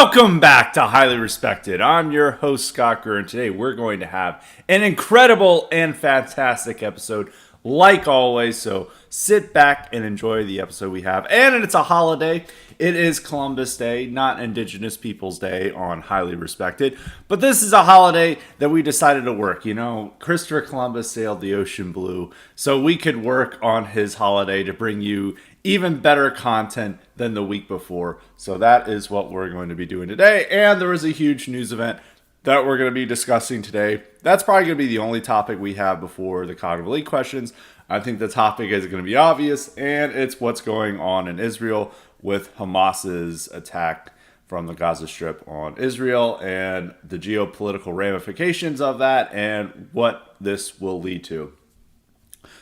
Welcome back to Highly Respected. I'm your host, Scott Greer, and today we're going to have an incredible and fantastic episode, like always. So sit back and enjoy the episode we have. And it's a holiday. It is Columbus Day, not Indigenous Peoples Day on Highly Respected. But this is a holiday that we decided to work. You know, Christopher Columbus sailed the ocean blue, so we could work on his holiday to bring you even better content than the week before. So that is what we're going to be doing today. And there is a huge news event that we're going to be discussing today. That's probably going to be the only topic we have before the Cognitive Elite questions. I think the topic is going to be obvious, and it's what's going on in Israel with Hamas's attack from the Gaza Strip on Israel and the geopolitical ramifications of that and what this will lead to.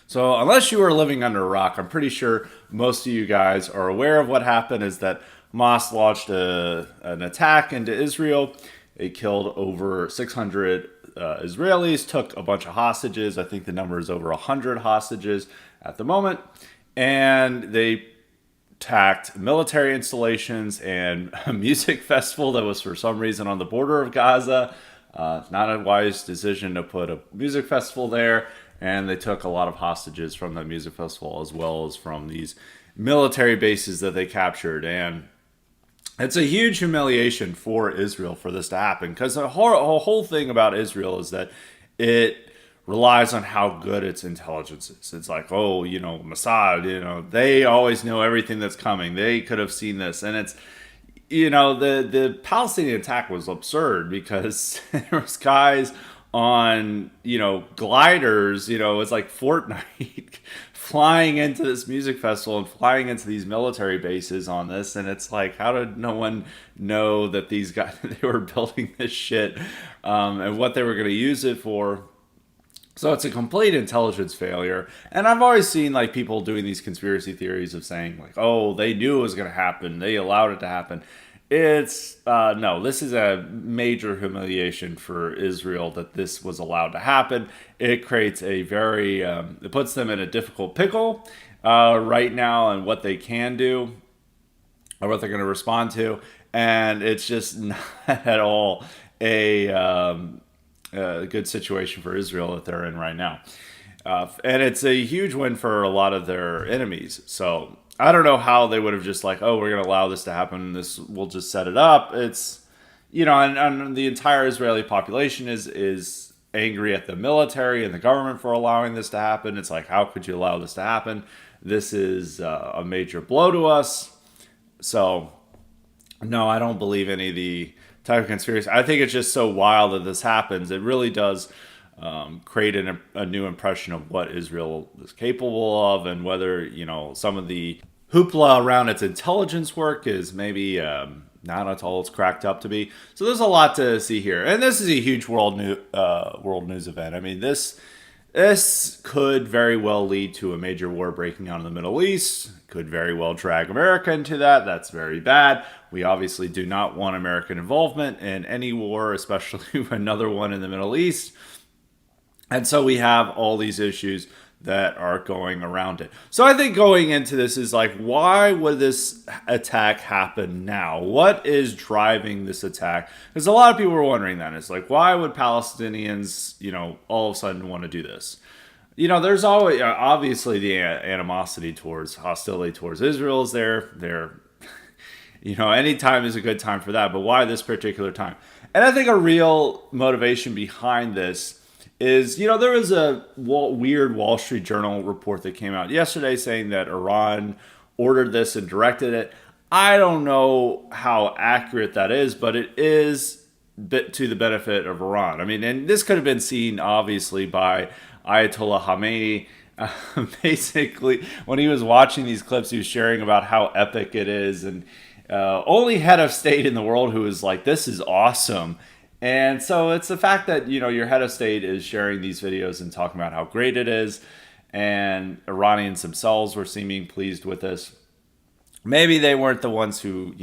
So unless you are living under a rock, I'm pretty sure most of you guys are aware of what happened is that Hamas launched an attack into Israel. It killed over 600 Israelis, took a bunch of hostages. I think the number is over 100 hostages at the moment. And they attacked military installations and a music festival that was for some reason on the border of Gaza. Not a wise decision to put a music festival there. And they took a lot of hostages from that music festival as well as from these military bases that they captured. And it's a huge humiliation for Israel for this to happen, because the whole thing about Israel is that it relies on how good its intelligence is. It's like, oh, you know, Mossad, they always know everything that's coming. They could have seen this. And it's, the Palestinian attack was absurd because there was guys on, gliders, it's like Fortnite, flying into this music festival and flying into these military bases on this. And it's like, how did no one know that these guys, they were building this shit and what they were going to use it for? So it's a complete intelligence failure. And I've always seen like people doing these conspiracy theories of saying like, oh, they knew it was going to happen. They allowed it to happen. It's no, this is a major humiliation for Israel that this was allowed to happen. It creates a very, it puts them in a difficult pickle right now and what they can do or what they're going to respond to. And it's just not at all a good situation for Israel that they're in right now. And it's a huge win for a lot of their enemies. So I don't know how they would have just like, oh, we're going to allow this to happen. We'll just set it up. It's, and the entire Israeli population is angry at the military and the government for allowing this to happen. It's like, how could you allow this to happen? This is a major blow to us. So, no, I don't believe any of the type of conspiracy. I think it's just so wild that this happens. It really does create a new impression of what Israel is capable of, and whether some of the hoopla around its intelligence work is maybe not at all it's cracked up to be. So there's a lot to see here, and this is a huge world news event. I mean, this could very well lead to a major war breaking out in the Middle East. Could very well drag America into that. That's very bad. We obviously do not want American involvement in any war, especially another one in the Middle East. And so we have all these issues that are going around it. So I think going into this is like, why would this attack happen now? What is driving this attack? Because a lot of people were wondering that. It's like, why would Palestinians, all of a sudden want to do this? There's always, obviously, the animosity hostility towards Israel is there. Any time is a good time for that. But why this particular time? And I think a real motivation behind this is, there was a weird Wall Street Journal report that came out yesterday saying that Iran ordered this and directed it. I don't know how accurate that is, but it is to the benefit of Iran. I mean, and this could have been seen, obviously, by Ayatollah Khamenei. Basically, when he was watching these clips, he was sharing about how epic it is. And only head of state in the world who is like, this is awesome. And so it's the fact that, your head of state is sharing these videos and talking about how great it is. And Iranians themselves were seeming pleased with this. Maybe they weren't the ones who,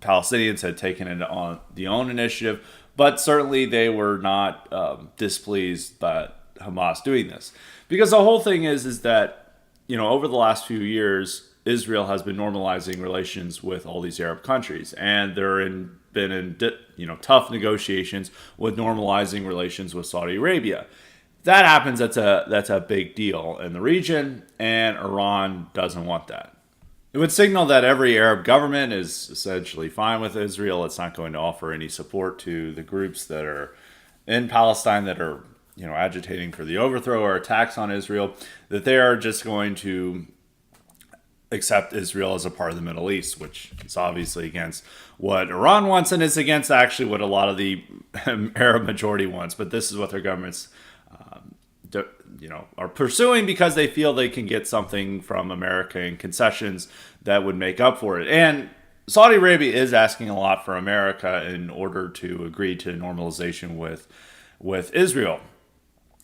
Palestinians had taken it on the own initiative. But certainly they were not displeased by Hamas doing this. Because the whole thing is that, over the last few years, Israel has been normalizing relations with all these Arab countries. And they're in been in tough negotiations with normalizing relations with Saudi Arabia. That happens, that's a big deal in the region, and Iran doesn't want that. It would signal that every Arab government is essentially fine with Israel. It's not going to offer any support to the groups that are in Palestine that are agitating for the overthrow or attacks on Israel. That they are just going to accept Israel as a part of the Middle East, which is obviously against what Iran wants, and is against actually what a lot of the Arab majority wants. But this is what their governments are pursuing because they feel they can get something from America in concessions that would make up for it. And Saudi Arabia is asking a lot for America in order to agree to normalization with Israel.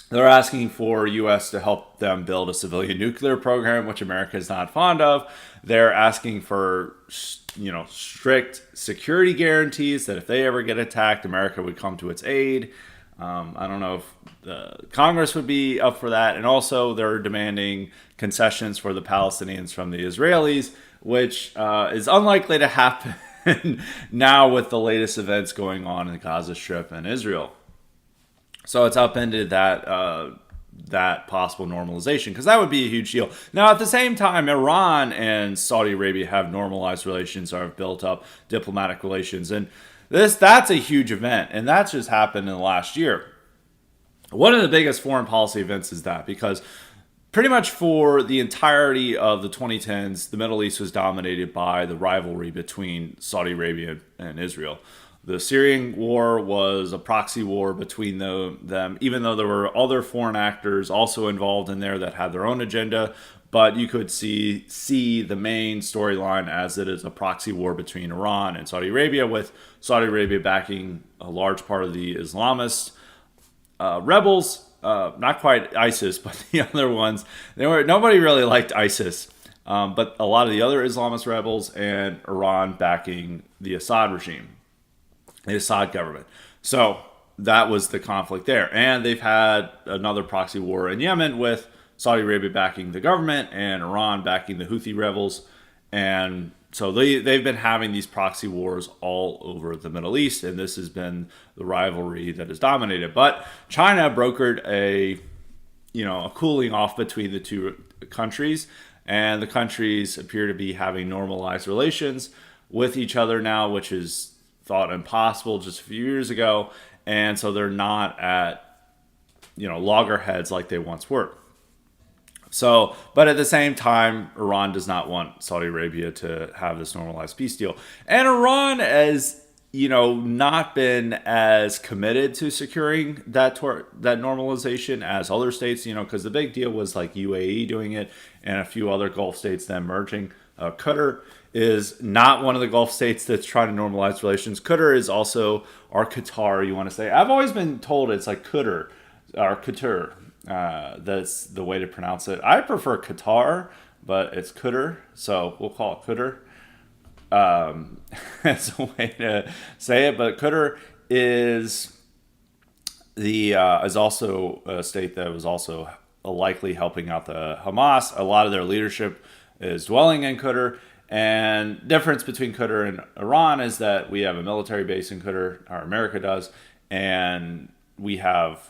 They're asking for U.S. to help them build a civilian nuclear program, which America is not fond of. They're asking for strict security guarantees that if they ever get attacked, America would come to its aid. I don't know if Congress would be up for that. And also they're demanding concessions for the Palestinians from the Israelis, which is unlikely to happen now with the latest events going on in the Gaza Strip and Israel. So it's upended that possible normalization, because that would be a huge deal. Now, at the same time, Iran and Saudi Arabia have normalized relations or have built up diplomatic relations. And that's a huge event, and that's just happened in the last year. One of the biggest foreign policy events is that, because pretty much for the entirety of the 2010s, the Middle East was dominated by the rivalry between Saudi Arabia and Israel. The Syrian war was a proxy war between them, even though there were other foreign actors also involved in there that had their own agenda. But you could see the main storyline as it is a proxy war between Iran and Saudi Arabia, with Saudi Arabia backing a large part of the Islamist rebels. Not quite ISIS, but the other ones. Nobody really liked ISIS, but a lot of the other Islamist rebels, and Iran backing the Assad regime, the Assad government. So that was the conflict there. And they've had another proxy war in Yemen with Saudi Arabia backing the government and Iran backing the Houthi rebels. And so they've been having these proxy wars all over the Middle East, and this has been the rivalry that has dominated. But China brokered a cooling off between the two countries, and the countries appear to be having normalized relations with each other now, which is thought impossible just a few years ago. And so they're not at loggerheads like they once were. So, but at the same time, Iran does not want Saudi Arabia to have this normalized peace deal. And Iran has, not been as committed to securing that normalization as other states, because the big deal was like UAE doing it and a few other Gulf states then merging. Qatar is not one of the Gulf states that's trying to normalize relations. Qatar is also, or Qatar, you want to say. I've always been told it's like Qatar, or Qatar. That's the way to pronounce it. I prefer Qatar, but it's Qatar, so we'll call it Qatar. That's a way to say it. But Qatar is is also a state that was also likely helping out the Hamas. A lot of their leadership is dwelling in Qatar. And difference between Qatar and Iran is that we have a military base in Qatar, or America does, and we have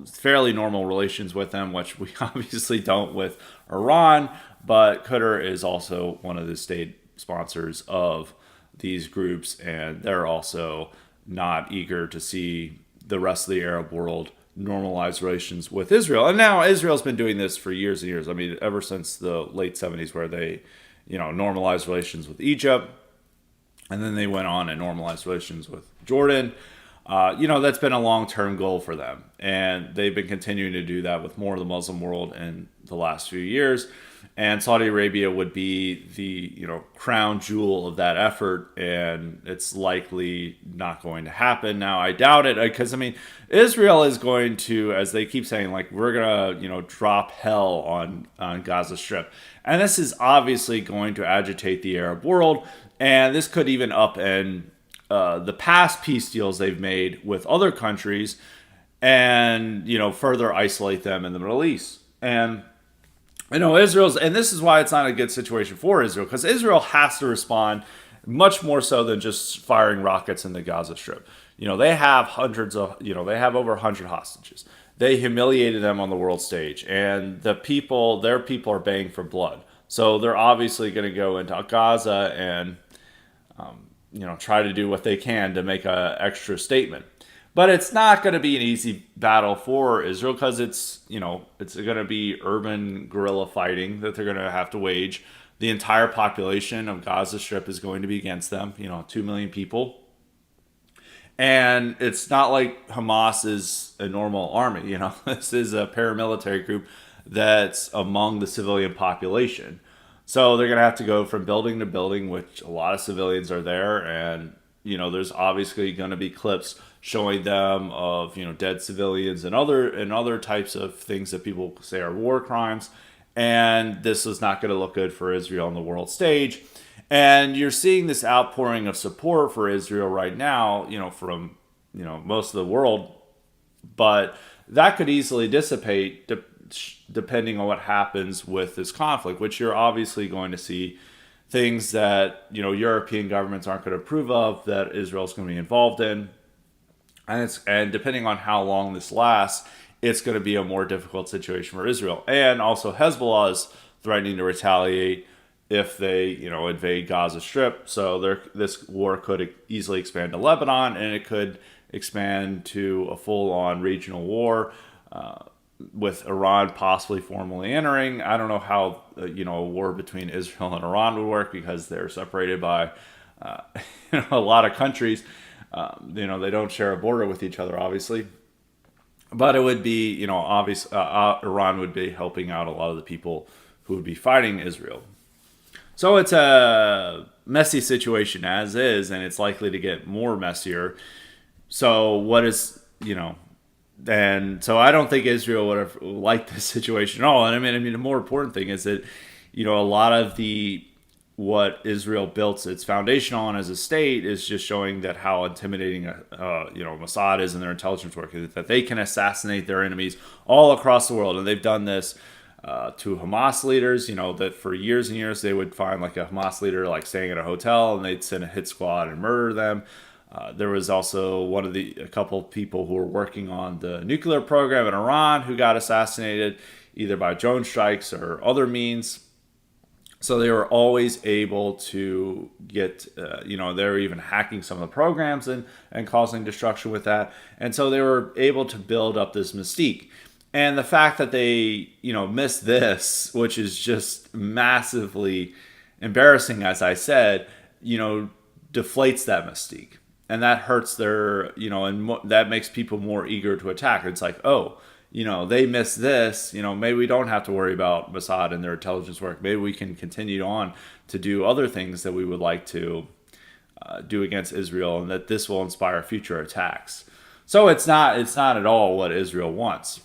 fairly normal relations with them, which we obviously don't with Iran. But Qatar is also one of the state sponsors of these groups, and they're also not eager to see the rest of the Arab world normalize relations with Israel. And now Israel's been doing this for years and years. I mean, ever since the late 70s, where they, normalized relations with Egypt, and then they went on and normalized relations with Jordan. That's been a long-term goal for them. And they've been continuing to do that with more of the Muslim world in the last few years. And Saudi Arabia would be the, crown jewel of that effort. And it's likely not going to happen. Now, I doubt it, because, Israel is going to, as they keep saying, we're going to, drop hell on Gaza Strip. And this is obviously going to agitate the Arab world. And this could even upend the past peace deals they've made with other countries, and further isolate them in the Middle East. And Israel's, and this is why it's not a good situation for Israel, because Israel has to respond much more so than just firing rockets in the Gaza Strip. They have they have over 100 hostages. They humiliated them on the world stage, and their people are baying for blood. So they're obviously going to go into Gaza and try to do what they can to make a extra statement. But it's not going to be an easy battle for Israel because it's going to be urban guerrilla fighting that they're going to have to wage. The entire population of Gaza Strip is going to be against them. 2 million people, and it's not like Hamas is a normal army. This is a paramilitary group that's among the civilian population. So they're going to have to go from building to building, which a lot of civilians are there. And, there's obviously going to be clips showing them of, dead civilians and other types of things that people say are war crimes. And this is not going to look good for Israel on the world stage. And you're seeing this outpouring of support for Israel right now, from, most of the world. But that could easily dissipate depending on what happens with this conflict, which you're obviously going to see things that European governments aren't going to approve of, that Israel's going to be involved in, and depending on how long this lasts, it's going to be a more difficult situation for Israel. And also Hezbollah is threatening to retaliate if they invade Gaza Strip. So this war could easily expand to Lebanon, and it could expand to a full-on regional war. With Iran possibly formally entering. I don't know how a war between Israel and Iran would work because they're separated by a lot of countries. They don't share a border with each other, obviously. But it would be, obvious. Iran would be helping out a lot of the people who would be fighting Israel. So it's a messy situation as is, and it's likely to get more messier. So what is, and so I don't think Israel would have liked this situation at all. And I mean, the more important thing is that, a lot of what Israel built its foundation on as a state is just showing that how intimidating, Mossad is in their intelligence work, that they can assassinate their enemies all across the world. And they've done this to Hamas leaders, that for years and years they would find like a Hamas leader like staying at a hotel and they'd send a hit squad and murder them. There was also a couple of people who were working on the nuclear program in Iran who got assassinated either by drone strikes or other means. So they were always able to get, they were even hacking some of the programs and causing destruction with that. And so they were able to build up this mystique. And the fact that they, missed this, which is just massively embarrassing, as I said, deflates that mystique. And that hurts their, and that makes people more eager to attack. It's like, oh, they missed this. Maybe we don't have to worry about Mossad and their intelligence work. Maybe we can continue on to do other things that we would like to do against Israel, and that this will inspire future attacks. So it's not at all what Israel wants.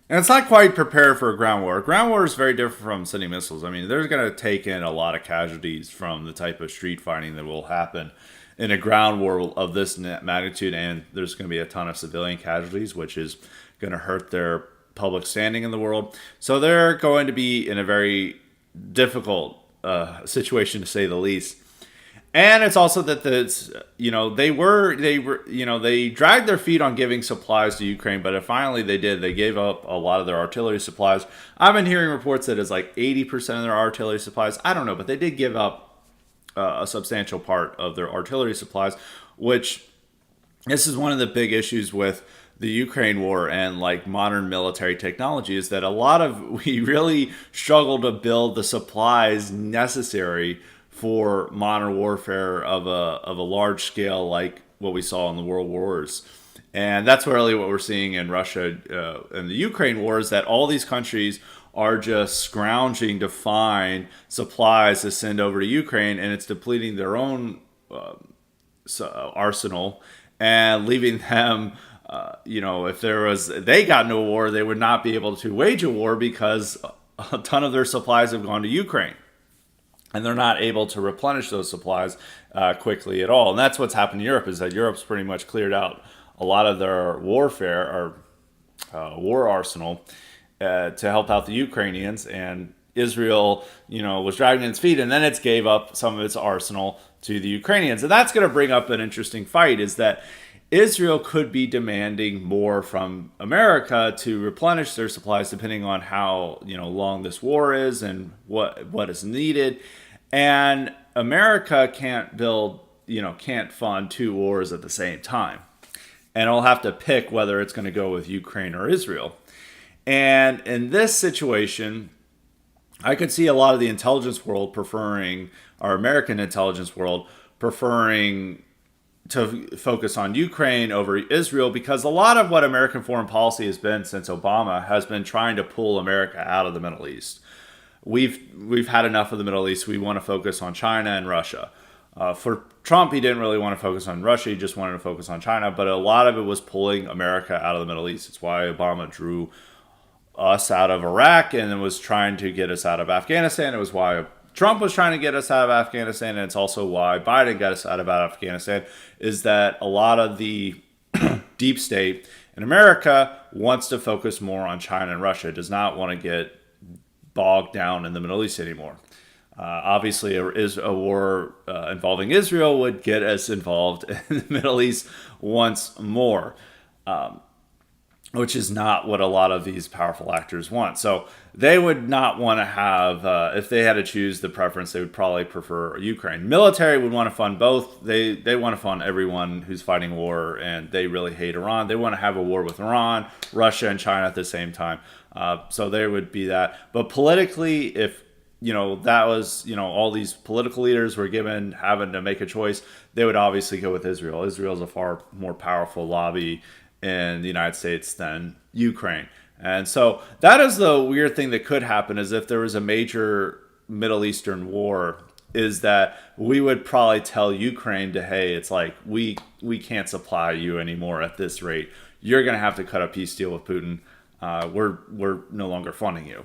And it's not quite prepared for a ground war. A ground war is very different from sending missiles. I mean, they're going to take in a lot of casualties from the type of street fighting that will happen in a ground war of this magnitude, and there's going to be a ton of civilian casualties, which is going to hurt their public standing in the world. So they're going to be in a very difficult situation, to say the least. And it's also that they dragged their feet on giving supplies to Ukraine, but finally they did. They gave up a lot of their artillery supplies. I've been hearing reports that it's like 80% of their artillery supplies. I don't know, but they did give up a substantial part of their artillery supplies, which this is one of the big issues with the Ukraine war and like modern military technology, is that we really struggle to build the supplies necessary for modern warfare of a large scale like what we saw in the world wars. And that's really what we're seeing in Russia and the Ukraine war, is that all these countries are just scrounging to find supplies to send over to Ukraine, and it's depleting their own arsenal and leaving them, if they got into a war, they would not be able to wage a war because a ton of their supplies have gone to Ukraine. And they're not able to replenish those supplies quickly at all. And that's what's happened in Europe, is that Europe's pretty much cleared out a lot of their warfare or war arsenal to help out the Ukrainians. And Israel, was dragging its feet, and then it's gave up some of its arsenal to the Ukrainians. And that's going to bring up an interesting fight, is that Israel could be demanding more from America to replenish their supplies, depending on how long this war is and what is needed. And America can't fund two wars at the same time, and it'll have to pick whether it's going to go with Ukraine or Israel. And in this situation, I could see a lot of the intelligence world preferring, our American intelligence world preferring to focus on Ukraine over Israel, because a lot of what American foreign policy has been since Obama has been trying to pull America out of the Middle East. We've had enough of the Middle East. We want to focus on China and Russia. For Trump, he didn't really want to focus on Russia. He just wanted to focus on China. But a lot of it was pulling America out of the Middle East. It's why Obama drew us out of Iraq and then was trying to get us out of Afghanistan. It was why Trump was trying to get us out of Afghanistan, and it's also why Biden got us out of Afghanistan, is that a lot of the deep state in America wants to focus more on China and Russia. It does not want to get bogged down in the Middle East anymore. Obviously, a war involving Israel would get us involved in the Middle East once more, which is not what a lot of these powerful actors want. So they would not want to have, if they had to choose the preference, they would probably prefer Ukraine. Military would want to fund both. They want to fund everyone who's fighting war, and they really hate Iran. They want to have a war with Iran, Russia, and China at the same time. So there would be that. But politically, if that was, all these political leaders were having to make a choice, they would obviously go with Israel. Israel is a far more powerful lobby in the United States than Ukraine. And so that is the weird thing that could happen, is if there was a major Middle Eastern war, is that we would probably tell Ukraine to, hey, it's like, we can't supply you anymore at this rate. You're going to have to cut a peace deal with Putin. We're no longer funding you.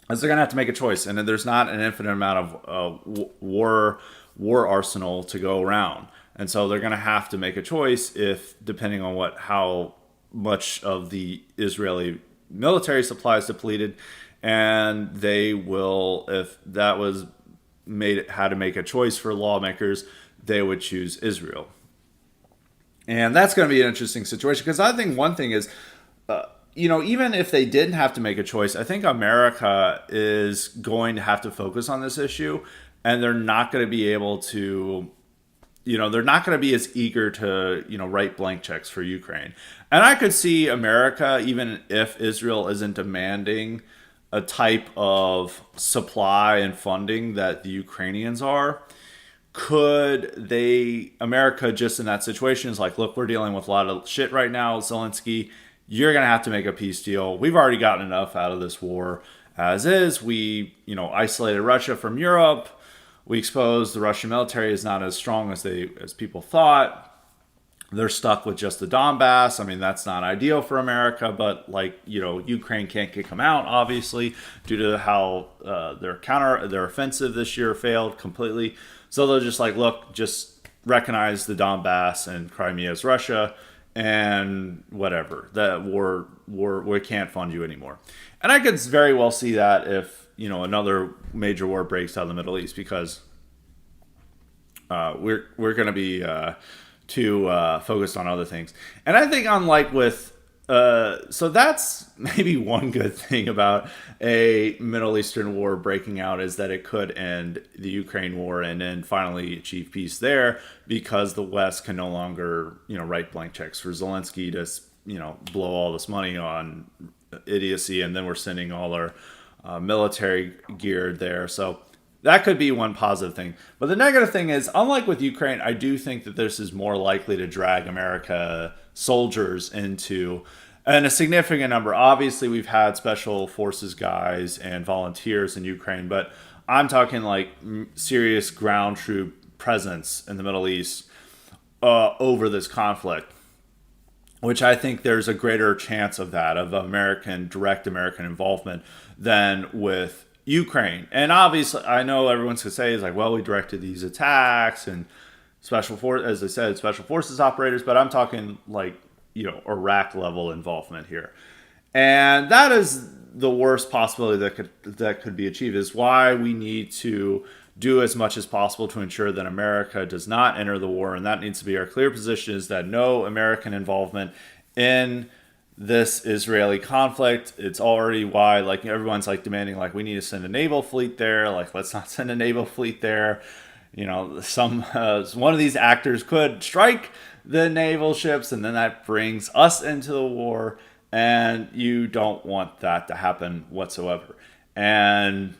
As they're going to have to make a choice, and then there's not an infinite amount of war arsenal to go around, and so they're going to have to make a choice, if depending on how much of the Israeli military supply is depleted, and they will, if that was had to make a choice for lawmakers, they would choose Israel, and that's going to be an interesting situation, because I think one thing is. Even if they didn't have to make a choice, I think America is going to have to focus on this issue, and they're not going to be able to, they're not going to be as eager to, write blank checks for Ukraine. And I could see America, even if Israel isn't demanding a type of supply and funding that the Ukrainians are, America just in that situation is like, look, we're dealing with a lot of shit right now, Zelensky. You're going to have to make a peace deal. We've already gotten enough out of this war as is. We, isolated Russia from Europe. We exposed the Russian military is not as strong as people thought. They're stuck with just the Donbass. I mean, that's not ideal for America, but Ukraine can't kick them out, obviously, due to how their offensive this year failed completely. So they're just like, look, just recognize the Donbass and Crimea as Russia. And whatever, that we can't fund you anymore. And I could very well see that if another major war breaks out in the Middle East, because we're going to be too focused on other things. And I think, unlike with so that's maybe one good thing about a Middle Eastern war breaking out, is that it could end the Ukraine war and then finally achieve peace there, because the West can no longer, write blank checks for Zelensky to, blow all this money on idiocy, and then we're sending all our military gear there. So that could be one positive thing. But the negative thing is, unlike with Ukraine, I do think that this is more likely to drag America soldiers into, and a significant number. Obviously, we've had special forces guys and volunteers in Ukraine, but I'm talking like serious ground troop presence in the Middle East over this conflict, which I think there's a greater chance of that, of direct American involvement, than with Ukraine. And obviously, I know everyone's going to say, is like, well, we directed these attacks and as I said, special forces operators, but I'm talking like, Iraq level involvement here. And that is the worst possibility that could be achieved. Is why we need to do as much as possible to ensure that America does not enter the war, and that needs to be our clear position: is that no American involvement in this Israeli conflict. It's already why like everyone's like demanding like we need to send a naval fleet there. Like let's not send a naval fleet there. You know, some one of these actors could strike the naval ships, and then that brings us into the war. And you don't want that to happen whatsoever. And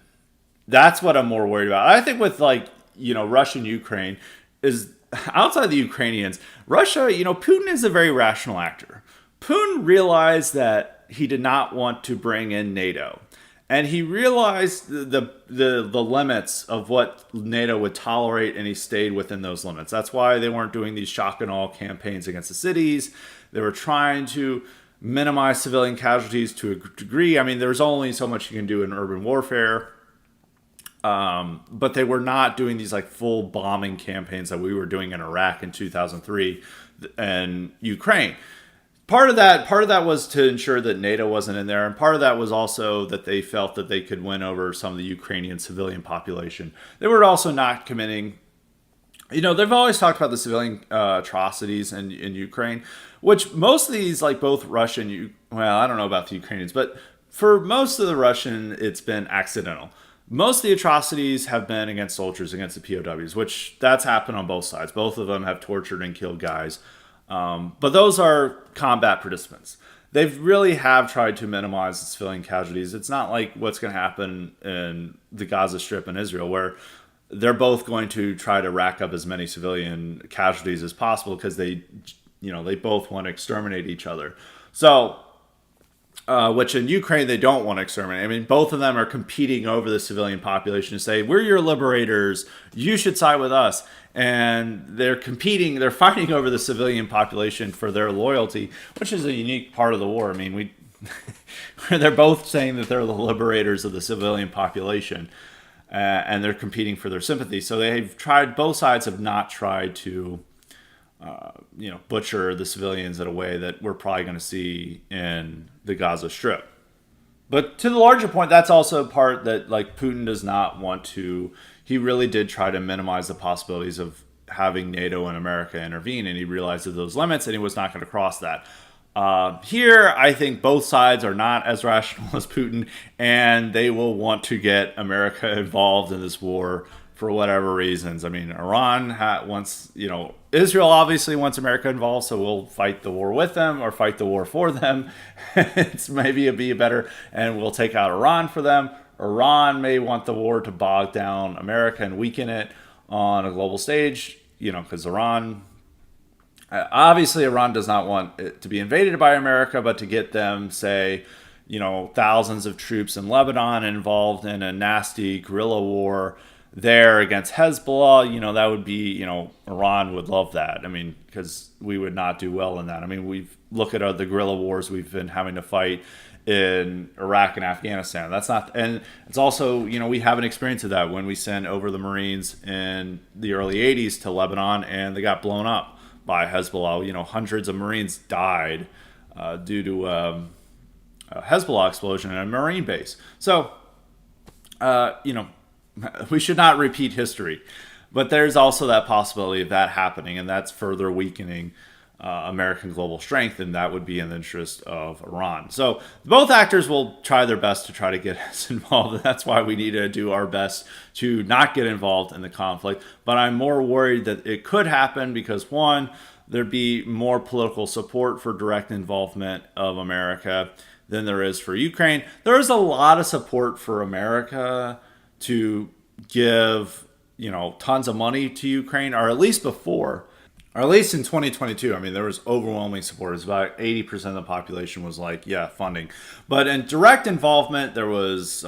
that's what I'm more worried about. I think with like, Russia and Ukraine is outside the Ukrainians, Russia, Putin is a very rational actor. Putin realized that he did not want to bring in NATO. And he realized the limits of what NATO would tolerate, and he stayed within those limits. That's why they weren't doing these shock and awe campaigns against the cities. They were trying to minimize civilian casualties to a degree. I mean, there's only so much you can do in urban warfare. But they were not doing these like full bombing campaigns that we were doing in Iraq in 2003 and Ukraine. Part of that was to ensure that NATO wasn't in there, and part of that was also that they felt that they could win over some of the Ukrainian civilian population. They were also not committing. They've always talked about the civilian atrocities in Ukraine, which most of these, like both Russian, well, I don't know about the Ukrainians, but for most of the Russian, it's been accidental. Most of the atrocities have been against soldiers, against the POWs, which that's happened on both sides. Both of them have tortured and killed guys. But those are combat participants. They really have tried to minimize the civilian casualties. It's not like what's going to happen in the Gaza Strip in Israel, where they're both going to try to rack up as many civilian casualties as possible because they both want to exterminate each other. So, which in Ukraine they don't want to exterminate. I mean, both of them are competing over the civilian population to say, we're your liberators, you should side with us. And they're fighting over the civilian population for their loyalty, which is a unique part of the war. I mean, they're both saying that they're the liberators of the civilian population. And they're competing for their sympathy. So both sides have not tried to, butcher the civilians in a way that we're probably going to see in the Gaza Strip. But to the larger point, that's also a part that like Putin does not want to. He really did try to minimize the possibilities of having NATO and America intervene, and he realized those limits, and he was not going to cross that. Here, I think both sides are not as rational as Putin, and they will want to get America involved in this war for whatever reasons. I mean, Iran wants, Israel obviously wants America involved, so we'll fight the war with them or fight the war for them. It's maybe it'd be better, and we'll take out Iran for them. Iran may want the war to bog down America and weaken it on a global stage, because Iran does not want it to be invaded by America, but to get them, say, thousands of troops in Lebanon involved in a nasty guerrilla war there against Hezbollah, that would be, Iran would love that. I mean, because we would not do well in that. I mean, look at the guerrilla wars we've been having to fight in Iraq and Afghanistan. That's not, and it's also, we have an experience of that when we sent over the Marines in the early 80s to Lebanon and they got blown up by Hezbollah. Hundreds of Marines died due to a Hezbollah explosion in a Marine base. So, we should not repeat history. But there's also that possibility of that happening, and that's further weakening American global strength, and that would be in the interest of Iran. So both actors will try their best to try to get us involved, and that's why we need to do our best to not get involved in the conflict. But I'm more worried that it could happen because, one, there'd be more political support for direct involvement of America than there is for Ukraine. There is a lot of support for America to give, tons of money to Ukraine, or at least before. Or at least in 2022, I mean, there was overwhelming support. It was about 80% of the population was like, yeah, funding. But in direct involvement, there was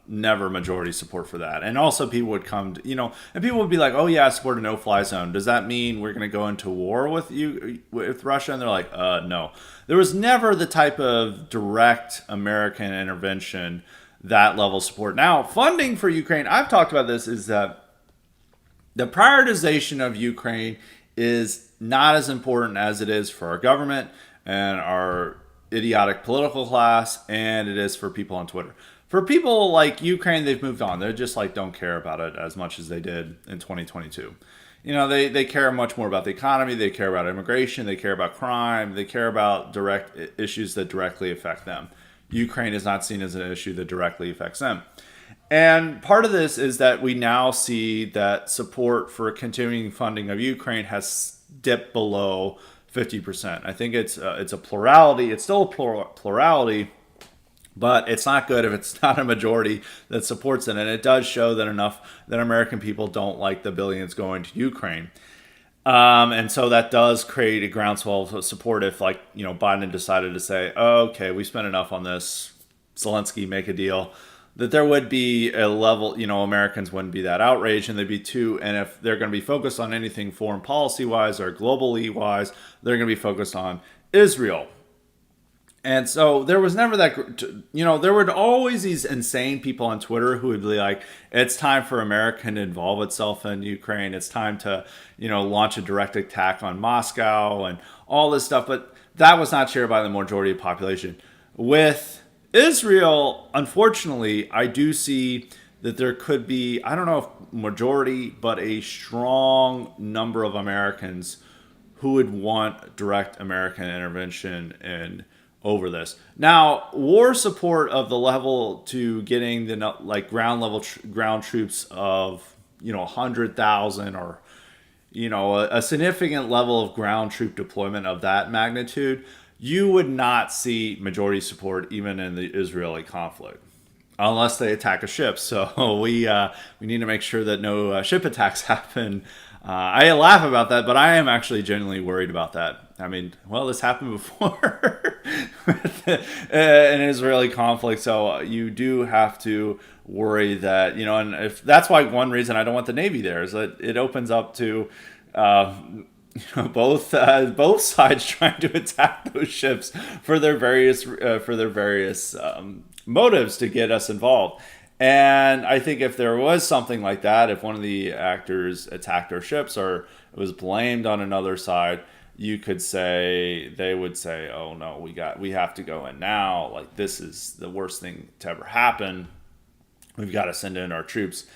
never majority support for that. And also people would come, and people would be like, oh, yeah, I support a no-fly zone. Does that mean we're going to go into war with Russia? And they're like, no. There was never the type of direct American intervention, that level of support. Now, funding for Ukraine, I've talked about this, is that the prioritization of Ukraine is not as important as it is for our government and our idiotic political class, and it is for people on Twitter. For people like Ukraine, they've moved on. They're just like don't care about it as much as they did in 2022. They care much more about the economy. They care about immigration. They care about crime. They care about direct issues that directly affect them. Ukraine is not seen as an issue that directly affects them. And part of this is that we now see that support for continuing funding of Ukraine has dipped below 50%. I think it's a plurality. It's still a plurality, but it's not good if it's not a majority that supports it. And it does show that American people don't like the billions going to Ukraine. And so that does create a groundswell of support if, Biden decided to say, oh, okay, we spent enough on this, Zelensky, make a deal, that there would be a level, Americans wouldn't be that outraged, and they'd be too, and if they're going to be focused on anything foreign policy-wise or globally-wise, they're going to be focused on Israel. And so there was never that, there were always these insane people on Twitter who would be like, it's time for America to involve itself in Ukraine. It's time to, launch a direct attack on Moscow and all this stuff. But that was not shared by the majority of the population. With Israel, unfortunately, I do see that there could be, I don't know if majority, but a strong number of Americans who would want direct American intervention in over this. Now, war support of the level to getting the ground troops of 100,000 or a significant level of ground troop deployment of that magnitude, you would not see majority support even in the Israeli conflict, unless they attack a ship. So we need to make sure that no ship attacks happen. I laugh about that, but I am actually genuinely worried about that. I mean, well, this happened before with an Israeli conflict, so you do have to worry that, and if that's why one reason I don't want the Navy there is that it opens up to both sides trying to attack those ships for their various motives to get us involved. And I think if there was something like that, if one of the actors attacked our ships or it was blamed on another side, they would say, oh no, we have to go in now. Like, this is the worst thing to ever happen. We've got to send in our troops.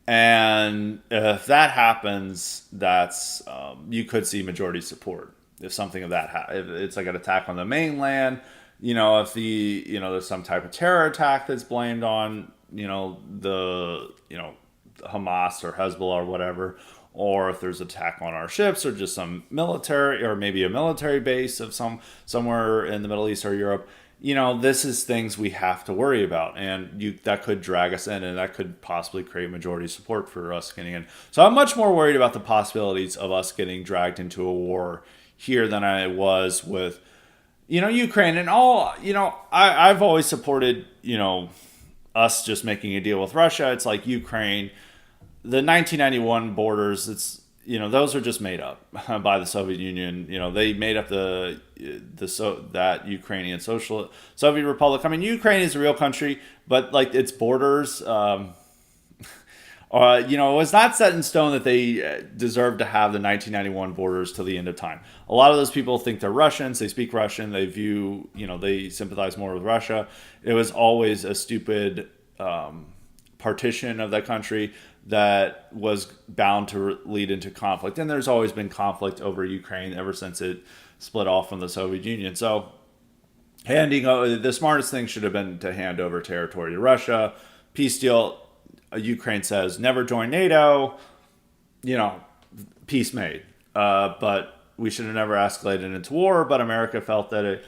And if that happens, that's you could see majority support. If something of that, if it's like an attack on the mainland, if there's some type of terror attack that's blamed on, the Hamas or Hezbollah or whatever, or if there's an attack on our ships or just some military or maybe a military base of somewhere in the Middle East or Europe, this is things we have to worry about, and that could drag us in, and that could possibly create majority support for us getting in. So I'm much more worried about the possibilities of us getting dragged into a war here than I was with, Ukraine and all. I've always supported, us just making a deal with Russia. It's like Ukraine, the 1991 borders. Those are just made up by the Soviet Union. They made up that Ukrainian Soviet Republic. I mean, Ukraine is a real country, but like its borders, it was not set in stone that they deserve to have the 1991 borders till the end of time. A lot of those people think they're Russians. They speak Russian. They view, they sympathize more with Russia. It was always a stupid partition of that country that was bound to lead into conflict. And there's always been conflict over Ukraine ever since it split off from the Soviet Union. So the smartest thing should have been to hand over territory to Russia. Peace deal. Ukraine says never join NATO. Peace made. But we should have never escalated into war. But America felt that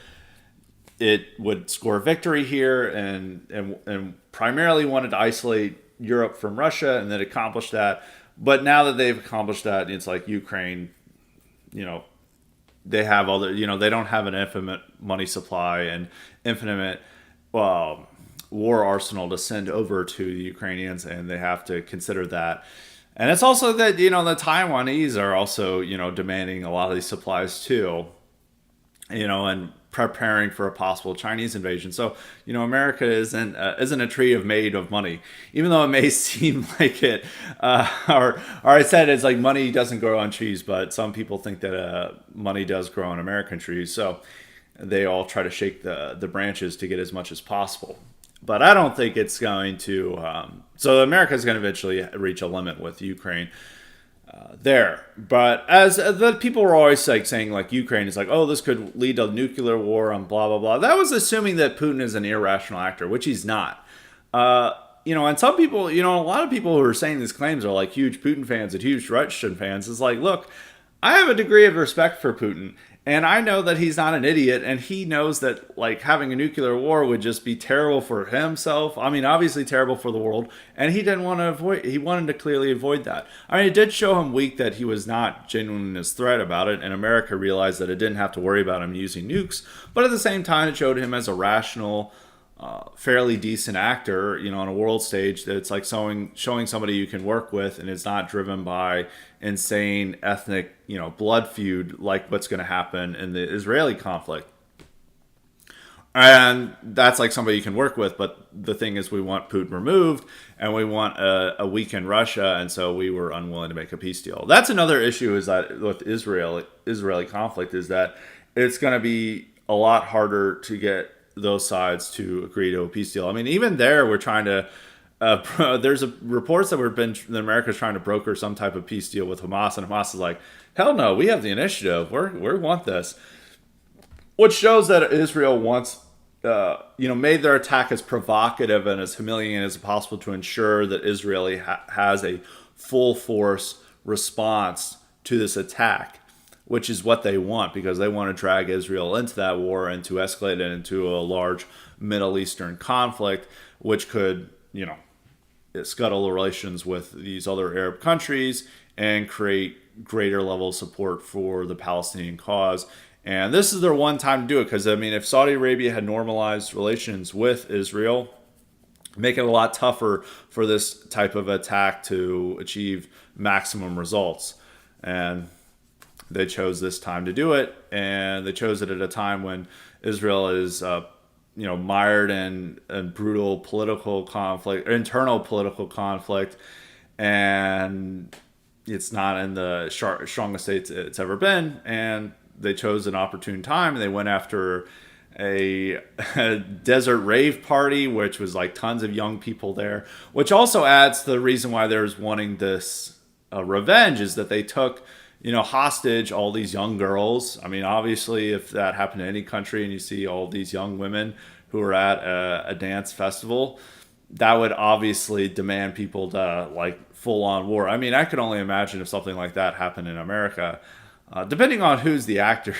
it would score victory here and primarily wanted to isolate Europe from Russia, and then accomplished that. But now that they've accomplished that, it's like Ukraine, they have all the, they don't have an infinite money supply and infinite war arsenal to send over to the Ukrainians, and they have to consider that. And it's also that, the Taiwanese are also, demanding a lot of these supplies too, and preparing for a possible Chinese invasion. So, America isn't a tree made of money, even though it may seem like it. Or I said it's like money doesn't grow on trees, but some people think that money does grow on American trees. So, they all try to shake the branches to get as much as possible. But I don't think it's going to. So America is going to eventually reach a limit with Ukraine there. But as the people were always like saying, like Ukraine is like, oh, this could lead to nuclear war and blah blah blah. That was assuming that Putin is an irrational actor, which he's not. And some people, a lot of people who are saying these claims are like huge Putin fans and huge Russian fans. It's like, look, I have a degree of respect for Putin, and I know that he's not an idiot, and he knows that like having a nuclear war would just be terrible for himself. I mean, obviously terrible for the world, and he didn't want to avoid. He wanted to clearly avoid that. I mean, it did show him weak that he was not genuine in his threat about it, and America realized that it didn't have to worry about him using nukes. But at the same time, it showed him as a rational, fairly decent actor, on a world stage. That it's like showing somebody you can work with, and it's not driven by insane ethnic, blood feud like what's going to happen in the Israeli conflict. And that's like somebody you can work with. But the thing is, we want Putin removed, and we want a weakened Russia, and so we were unwilling to make a peace deal. That's another issue, is that with Israeli conflict, is that it's going to be a lot harder to get those sides to agree to a peace deal. I mean, even there, we're trying to. There's reports that that America's trying to broker some type of peace deal with Hamas, and Hamas is like, hell no, we have the initiative. We want this, which shows that Israel wants, made their attack as provocative and as humiliating as possible to ensure that Israel has a full force response to this attack, which is what they want, because they want to drag Israel into that war and to escalate it into a large Middle Eastern conflict, which could, scuttle the relations with these other Arab countries and create greater level of support for the Palestinian cause. And this is their one time to do it, because, I mean, if Saudi Arabia had normalized relations with Israel, make it a lot tougher for this type of attack to achieve maximum results. And they chose this time to do it, and they chose it at a time when Israel is, mired in brutal political conflict, internal political conflict, and it's not in the strongest state it's ever been. And they chose an opportune time, and they went after a desert rave party, which was like tons of young people there, which also adds to the reason why there's wanting this revenge, is that they took hostage all these young girls. I mean, obviously, if that happened in any country and you see all these young women who are at a dance festival, that would obviously demand people to like full on war. I mean, I could only imagine if something like that happened in America, depending on who's the actor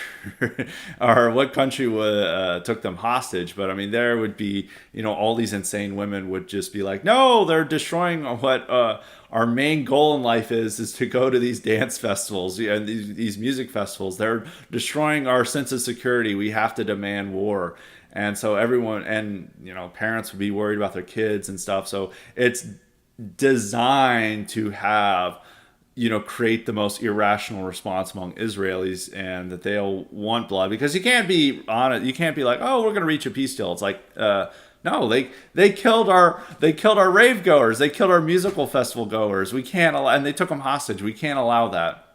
or what country took them hostage. But I mean, there would be, all these insane women would just be like, no, they're destroying what our main goal in life is to go to these dance festivals and these music festivals. They're destroying our sense of security. We have to demand war. And so everyone, and parents would be worried about their kids and stuff. So it's designed to have, create the most irrational response among Israelis, and that they'll want blood, because you can't be on it. You can't be like, oh, we're going to reach a peace deal. It's like, no, they killed our rave goers. They killed our musical festival goers. We can't allow, and they took them hostage. We can't allow that.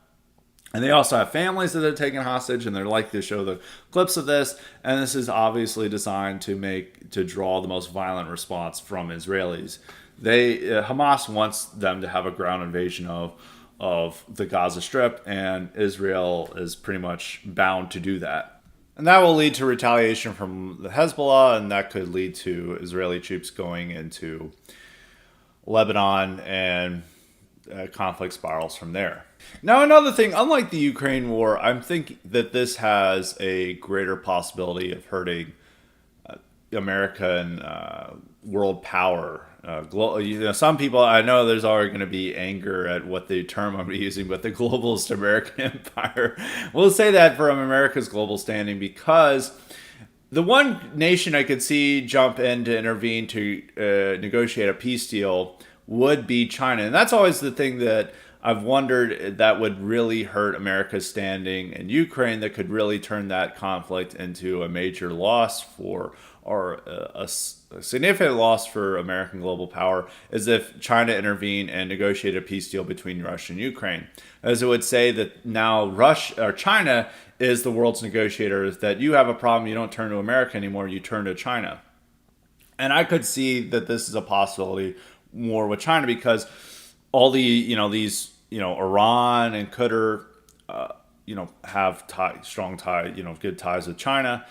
And they also have families that they're taking hostage, and they're like to show the clips of this. And this is obviously designed to draw the most violent response from Israelis. Hamas wants them to have a ground invasion of the Gaza Strip, and Israel is pretty much bound to do that. And that will lead to retaliation from the Hezbollah, and that could lead to Israeli troops going into Lebanon, and conflict spirals from there. Now, another thing, unlike the Ukraine war, I'm thinking that this has a greater possibility of hurting American world power. Some people, I know there's already going to be anger at what the term I'm using, but the globalist American empire. We'll say that from America's global standing, because the one nation I could see jump in to intervene to negotiate a peace deal would be China. And that's always the thing that I've wondered that would really hurt America's standing in Ukraine, that could really turn that conflict into a major loss for, or a significant loss for American global power, is if China intervened and negotiated a peace deal between Russia and Ukraine. As it would say that now China is the world's negotiator. Is that you have a problem, you don't turn to America anymore, you turn to China. And I could see that this is a possibility more with China because all the these Iran and Qatar have strong ties, good ties with China.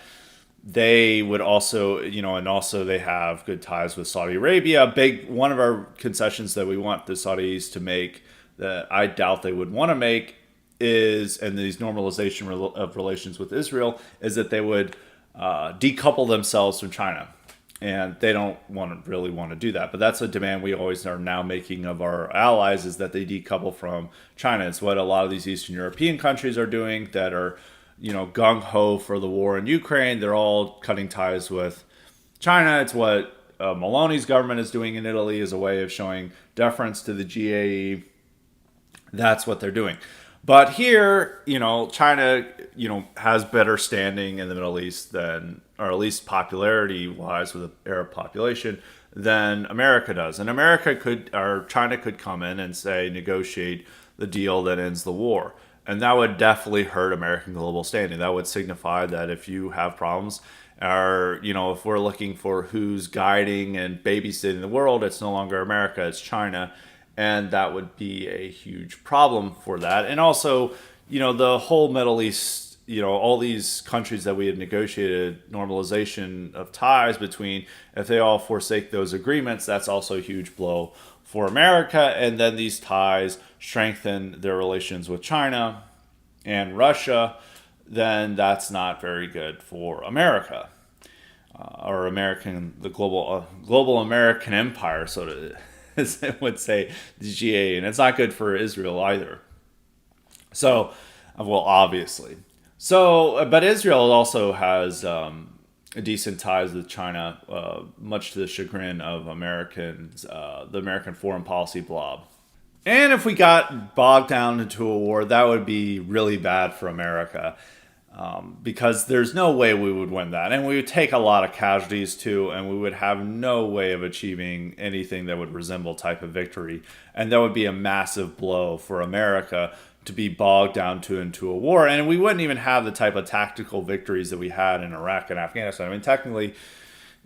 They would also, and also they have good ties with Saudi Arabia. Big one of our concessions that we want the Saudis to make that I doubt they would want to make is, and these normalization of relations with Israel, is that they would decouple themselves from China. And they don't really want to do that. But that's a demand we always are now making of our allies, is that they decouple from China. It's what a lot of these Eastern European countries are doing that are, gung-ho for the war in Ukraine. They're all cutting ties with China. It's what Meloni's government is doing in Italy as a way of showing deference to the GAE. That's what they're doing. But here, China, has better standing in the Middle East than, or at least popularity-wise with the Arab population, than America does. And China could come in and say, negotiate the deal that ends the war. And that would definitely hurt American global standing. That would signify that if you have problems, or, if we're looking for who's guiding and babysitting the world, it's no longer America, it's China. And that would be a huge problem for that. And also, the whole Middle East, all these countries that we had negotiated normalization of ties between, if they all forsake those agreements, that's also a huge blow for America. And then these ties strengthen their relations with China and Russia, then that's not very good for America. Or the global American empire, so to as I would say, the GA, and it's not good for Israel either. So, well, obviously. So, but Israel also has decent ties with China, much to the chagrin of Americans, the American foreign policy blob. And if we got bogged down into a war, that would be really bad for America. Because there's no way we would win that. And we would take a lot of casualties too, and we would have no way of achieving anything that would resemble type of victory. And that would be a massive blow for America to be bogged down into a war. And we wouldn't even have the type of tactical victories that we had in Iraq and Afghanistan. I mean, technically,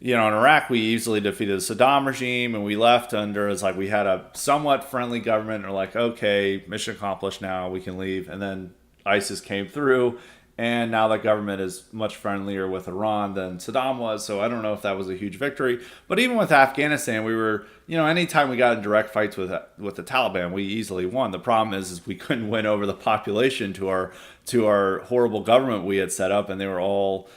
in Iraq, we easily defeated the Saddam regime, and we left under, it's like we had a somewhat friendly government, and we're like, okay, mission accomplished now, we can leave. And then ISIS came through, and now the government is much friendlier with Iran than Saddam was. So I don't know if that was a huge victory. But even with Afghanistan, we were, anytime we got in direct fights with the Taliban, we easily won. The problem is we couldn't win over the population to our horrible government we had set up. And they were all,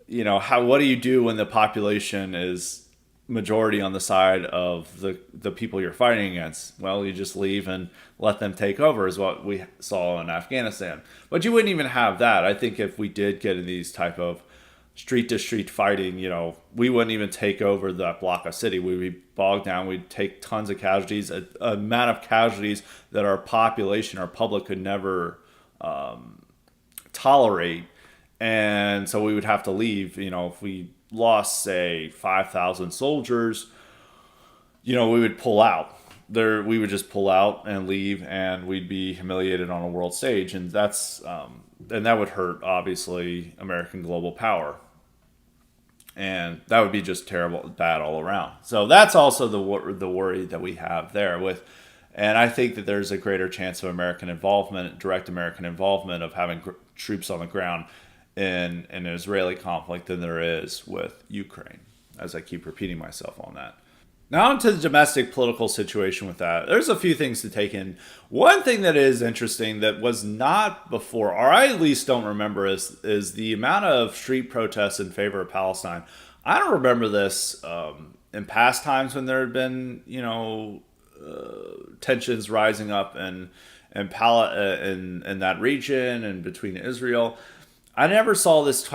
what do you do when the population is majority on the side of the people you're fighting against? Well, you just leave and let them take over, is what we saw in Afghanistan. But you wouldn't even have that. I think if we did get in these type of street to street fighting, we wouldn't even take over that block of city. We'd be bogged down. We'd take tons of casualties, a amount of casualties that our population, our public could never tolerate. And so we would have to leave. If we lost, say, 5,000 soldiers, we would pull out. We would just pull out and leave, and we'd be humiliated on a world stage, and and that would hurt, obviously, American global power, and that would be just terrible, bad all around. So that's also the worry that we have there and I think that there's a greater chance of American involvement, direct American involvement, of having troops on the ground in an Israeli conflict than there is with Ukraine, as I keep repeating myself on that. Now into the domestic political situation with that. There's a few things to take in. One thing that is interesting that was not before, or I at least don't remember, is the amount of street protests in favor of Palestine. I don't remember this in past times when there had been, tensions rising up in that region and between Israel. I never saw this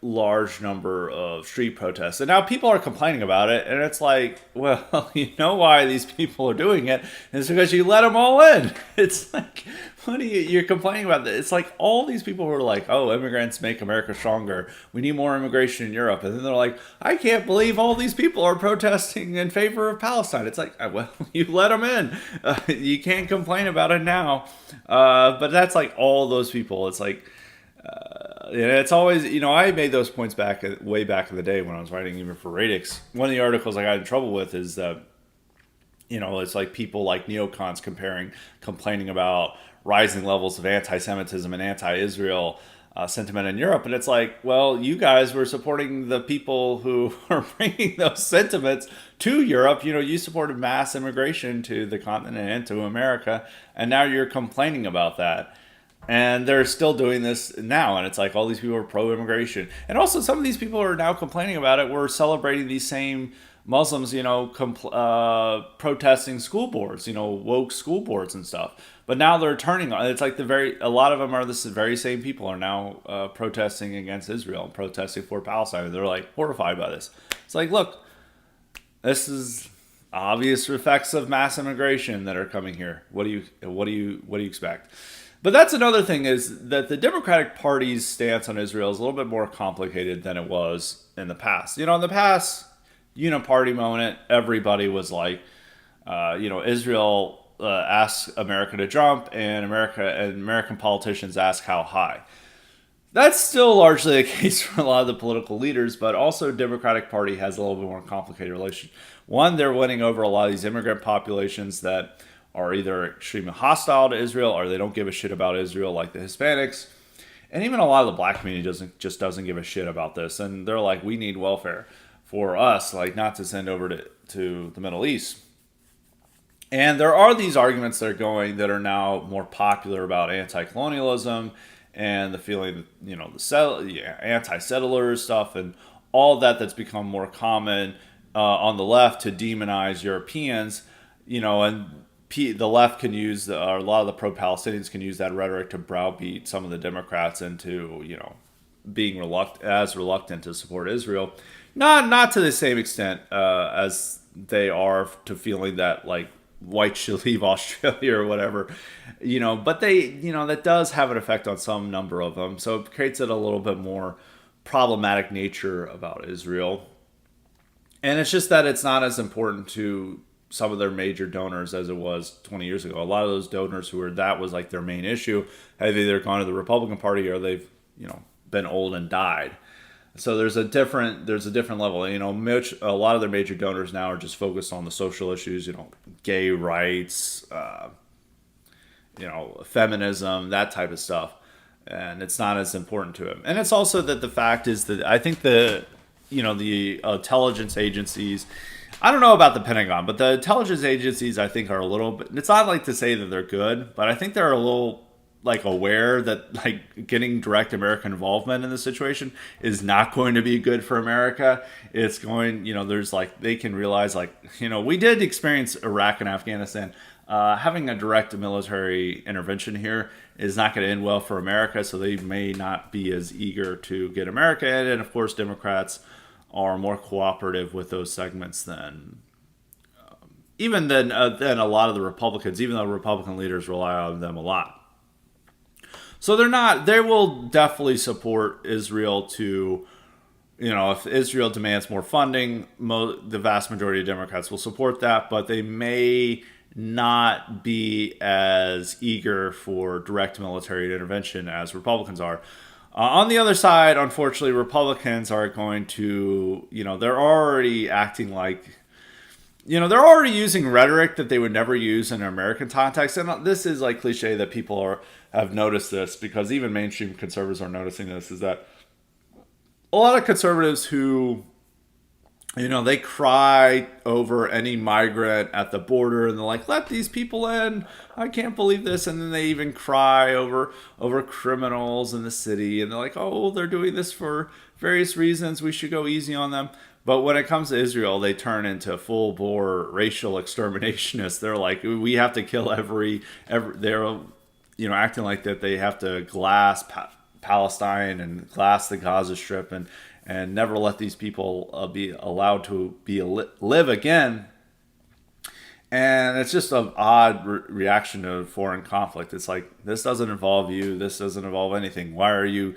large number of street protests. And now people are complaining about it. And it's like, well, you know why these people are doing it. It's because you let them all in. It's like, you're complaining about this. It's like all these people who are like, oh, immigrants make America stronger. We need more immigration in Europe. And then they're like, I can't believe all these people are protesting in favor of Palestine. It's like, well, you let them in. You can't complain about it now. But that's like all those people. It's like, It's always, I made those points way back in the day when I was writing even for Radix. One of the articles I got in trouble with is that, it's like people like neocons complaining about rising levels of anti-Semitism and anti-Israel sentiment in Europe, and it's like, well, you guys were supporting the people who are bringing those sentiments to Europe. You supported mass immigration to the continent and to America, and now you're complaining about that. And they're still doing this now, and it's like all these people are pro-immigration, and also some of these people are now complaining about it. We're celebrating these same Muslims, protesting school boards, woke school boards and stuff. But now they're turning on. It's like a lot of them are the very same people are now protesting against Israel and protesting for Palestine. They're like horrified by this. It's like, look, this is obvious effects of mass immigration that are coming here. What do you expect? But that's another thing, is that the Democratic Party's stance on Israel is a little bit more complicated than it was in the past. In the past, uniparty moment, everybody was like, Israel asks America to jump, and American politicians ask how high. That's still largely the case for a lot of the political leaders, but also Democratic Party has a little bit more complicated relation. One, they're winning over a lot of these immigrant populations that are either extremely hostile to Israel or they don't give a shit about Israel, like the Hispanics. And even a lot of the black community doesn't give a shit about this. And they're like, we need welfare for us, like not to send over to the Middle East. And there are these arguments that are now more popular about anti-colonialism and the feeling that, the anti-settlers stuff and all that's become more common on the left to demonize Europeans, and the left can use, or a lot of the pro-Palestinians can use that rhetoric to browbeat some of the Democrats into, being reluctant to support Israel. Not to the same extent as they are to feeling that like whites should leave Australia or whatever, But that does have an effect on some number of them. So it creates a little bit more problematic nature about Israel. And it's just that it's not as important to some of their major donors as it was 20 years ago. A lot of those donors that was like their main issue have either gone to the Republican Party or they've, been old and died. So there's a different level. A lot of their major donors now are just focused on the social issues, gay rights, feminism, that type of stuff. And it's not as important to them. And it's also that the fact is that I think the intelligence agencies, I don't know about the Pentagon, but the intelligence agencies, I think, are a little bit, it's not like to say that they're good, but I think they're a little like aware that like getting direct American involvement in the situation is not going to be good for America. It's going, there's like, they can realize like, we did experience Iraq and Afghanistan. Having a direct military intervention here is not going to end well for America, so they may not be as eager to get America in. And of course, Democrats are more cooperative with those segments than a lot of the Republicans, even though Republican leaders rely on them a lot. So they will definitely support Israel to, if Israel demands more funding, the vast majority of Democrats will support that, but they may not be as eager for direct military intervention as Republicans are. On the other side, unfortunately, Republicans are going to, they're already acting like, they're already using rhetoric that they would never use in an American context. And this is like cliche that people have noticed this, because even mainstream conservatives are noticing this, is that a lot of conservatives who, they cry over any migrant at the border and they're like, let these people in. I can't believe this. And then they even cry over criminals in the city. And they're like, oh, they're doing this for various reasons. We should go easy on them. But when it comes to Israel, they turn into full-bore racial exterminationists. They're like, we have to kill they're, acting like that they have to glass Palestine and glass the Gaza Strip and never let these people be allowed to live again. And it's just an odd reaction to foreign conflict. It's like, this doesn't involve you. This doesn't involve anything. Why are you,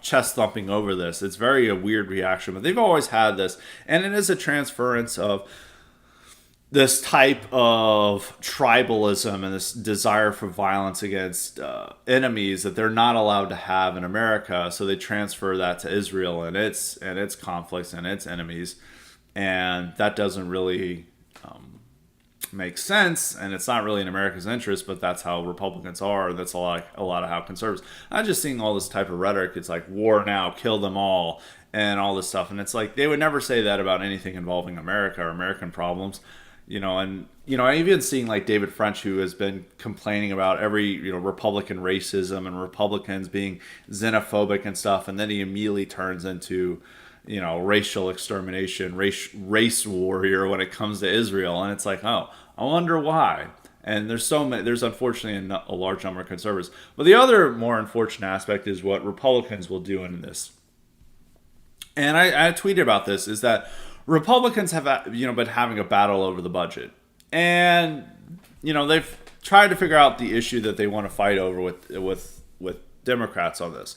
chest thumping over this? It's a weird reaction. But they've always had this, and it is a transference of this type of tribalism and this desire for violence against enemies that they're not allowed to have in America. So they transfer that to Israel and its conflicts and its enemies, and that doesn't really make sense. And it's not really in America's interest. But that's how Republicans are. That's a lot of how conservatives. I'm just seeing all this type of rhetoric. It's like war now, kill them all, and all this stuff. And it's like they would never say that about anything involving America or American problems. I've even seeing like David French, who has been complaining about every, Republican racism and Republicans being xenophobic and stuff. And then he immediately turns into, racial extermination, race warrior when it comes to Israel. And it's like, oh, I wonder why. And there's unfortunately a large number of conservatives. But the other more unfortunate aspect is what Republicans will do in this. And I tweeted about this, is that Republicans have been having a battle over the budget, and they've tried to figure out the issue that they want to fight over with Democrats on this,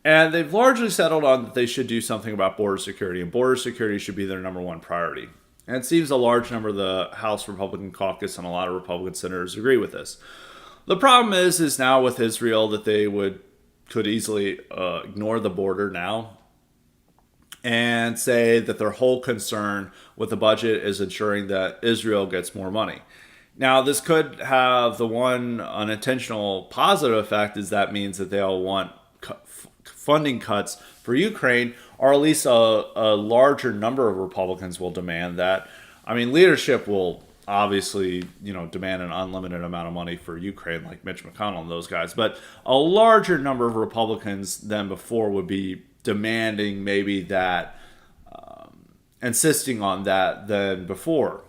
and they've largely settled on that they should do something about border security, and border security should be their number one priority. And it seems a large number of the House Republican caucus and a lot of Republican senators agree with this. The problem is now with Israel that they could easily ignore the border now and say that their whole concern with the budget is ensuring that Israel gets more money. Now, this could have the one unintentional positive effect, is that means that they all want funding cuts for Ukraine, or at least a larger number of Republicans will demand that. I mean, leadership will obviously, demand an unlimited amount of money for Ukraine, like Mitch McConnell and those guys. But a larger number of Republicans than before would be demanding maybe that, insisting on that than before.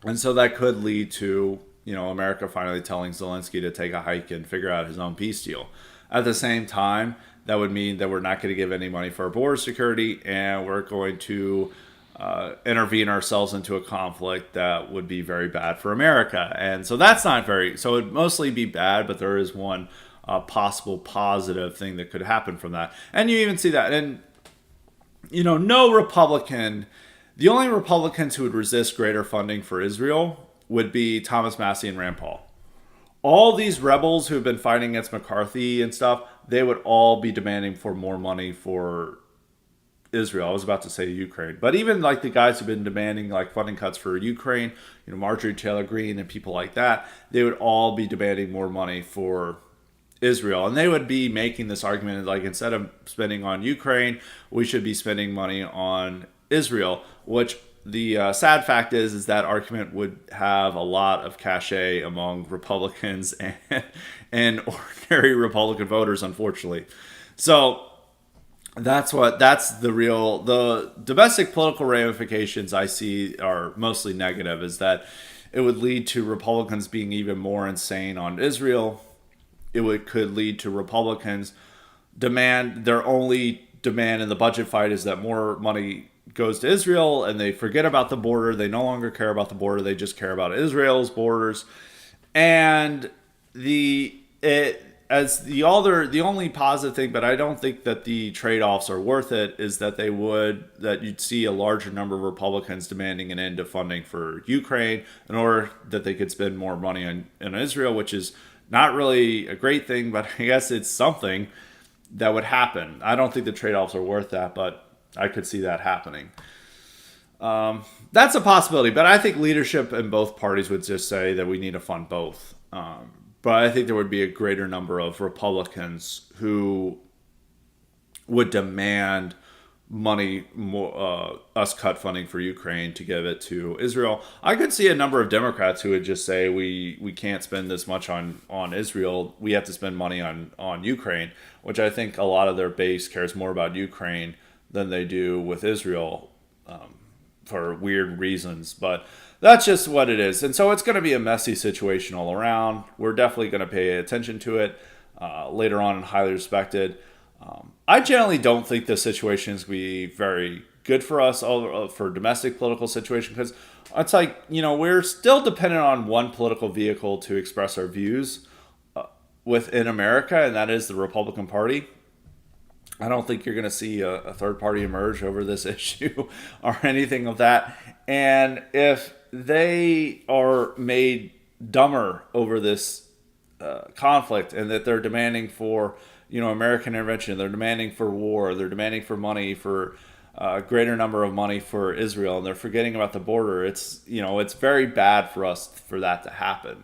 And so that could lead to, America finally telling Zelensky to take a hike and figure out his own peace deal. At the same time, that would mean that we're not going to give any money for our border security, and we're going to intervene ourselves into a conflict that would be very bad for America. And so that's not so it'd mostly be bad, but there is one possible positive thing that could happen from that. And you even see that. And, no Republican, the only Republicans who would resist greater funding for Israel would be Thomas Massie and Rand Paul. All these rebels who have been fighting against McCarthy and stuff, they would all be demanding for more money for Israel. I was about to say Ukraine. But even like the guys who've been demanding like funding cuts for Ukraine, Marjorie Taylor Greene and people like that, they would all be demanding more money for Israel. And they would be making this argument like, instead of spending on Ukraine, we should be spending money on Israel, which the sad fact is that argument would have a lot of cachet among Republicans and ordinary Republican voters, unfortunately. So that's the domestic political ramifications I see are mostly negative, is that it would lead to Republicans being even more insane on Israel. Could lead to Republicans their only demand in the budget fight is that more money goes to Israel, and they forget about the border. They no longer care about the border. They just care about Israel's borders. And the only positive thing, but I don't think that the trade-offs are worth it, is that you'd see a larger number of Republicans demanding an end to funding for Ukraine in order that they could spend more money on Israel, which is not really a great thing, but I guess it's something that would happen. I don't think the trade-offs are worth that, but I could see that happening. That's a possibility, but I think leadership in both parties would just say that we need to fund both. But I think there would be a greater number of Republicans who would demand money, us cut funding for Ukraine to give it to Israel. I could see a number of Democrats who would just say we can't spend this much on Israel. We have to spend money on Ukraine, which I think a lot of their base cares more about Ukraine than they do with Israel, for weird reasons. But that's just what it is. And so it's going to be a messy situation all around. We're definitely going to pay attention to it later on and highly respected. I generally don't think this situation is going to be very good for us for domestic political situation, because it's like, we're still dependent on one political vehicle to express our views within America, and that is the Republican Party. I don't think you're going to see a third party emerge over this issue or anything of that. And if they are made dumber over this conflict, and that they're demanding for American intervention. They're demanding for war. They're demanding for money for a greater number of money for Israel, and they're forgetting about the border. It's very bad for us for that to happen.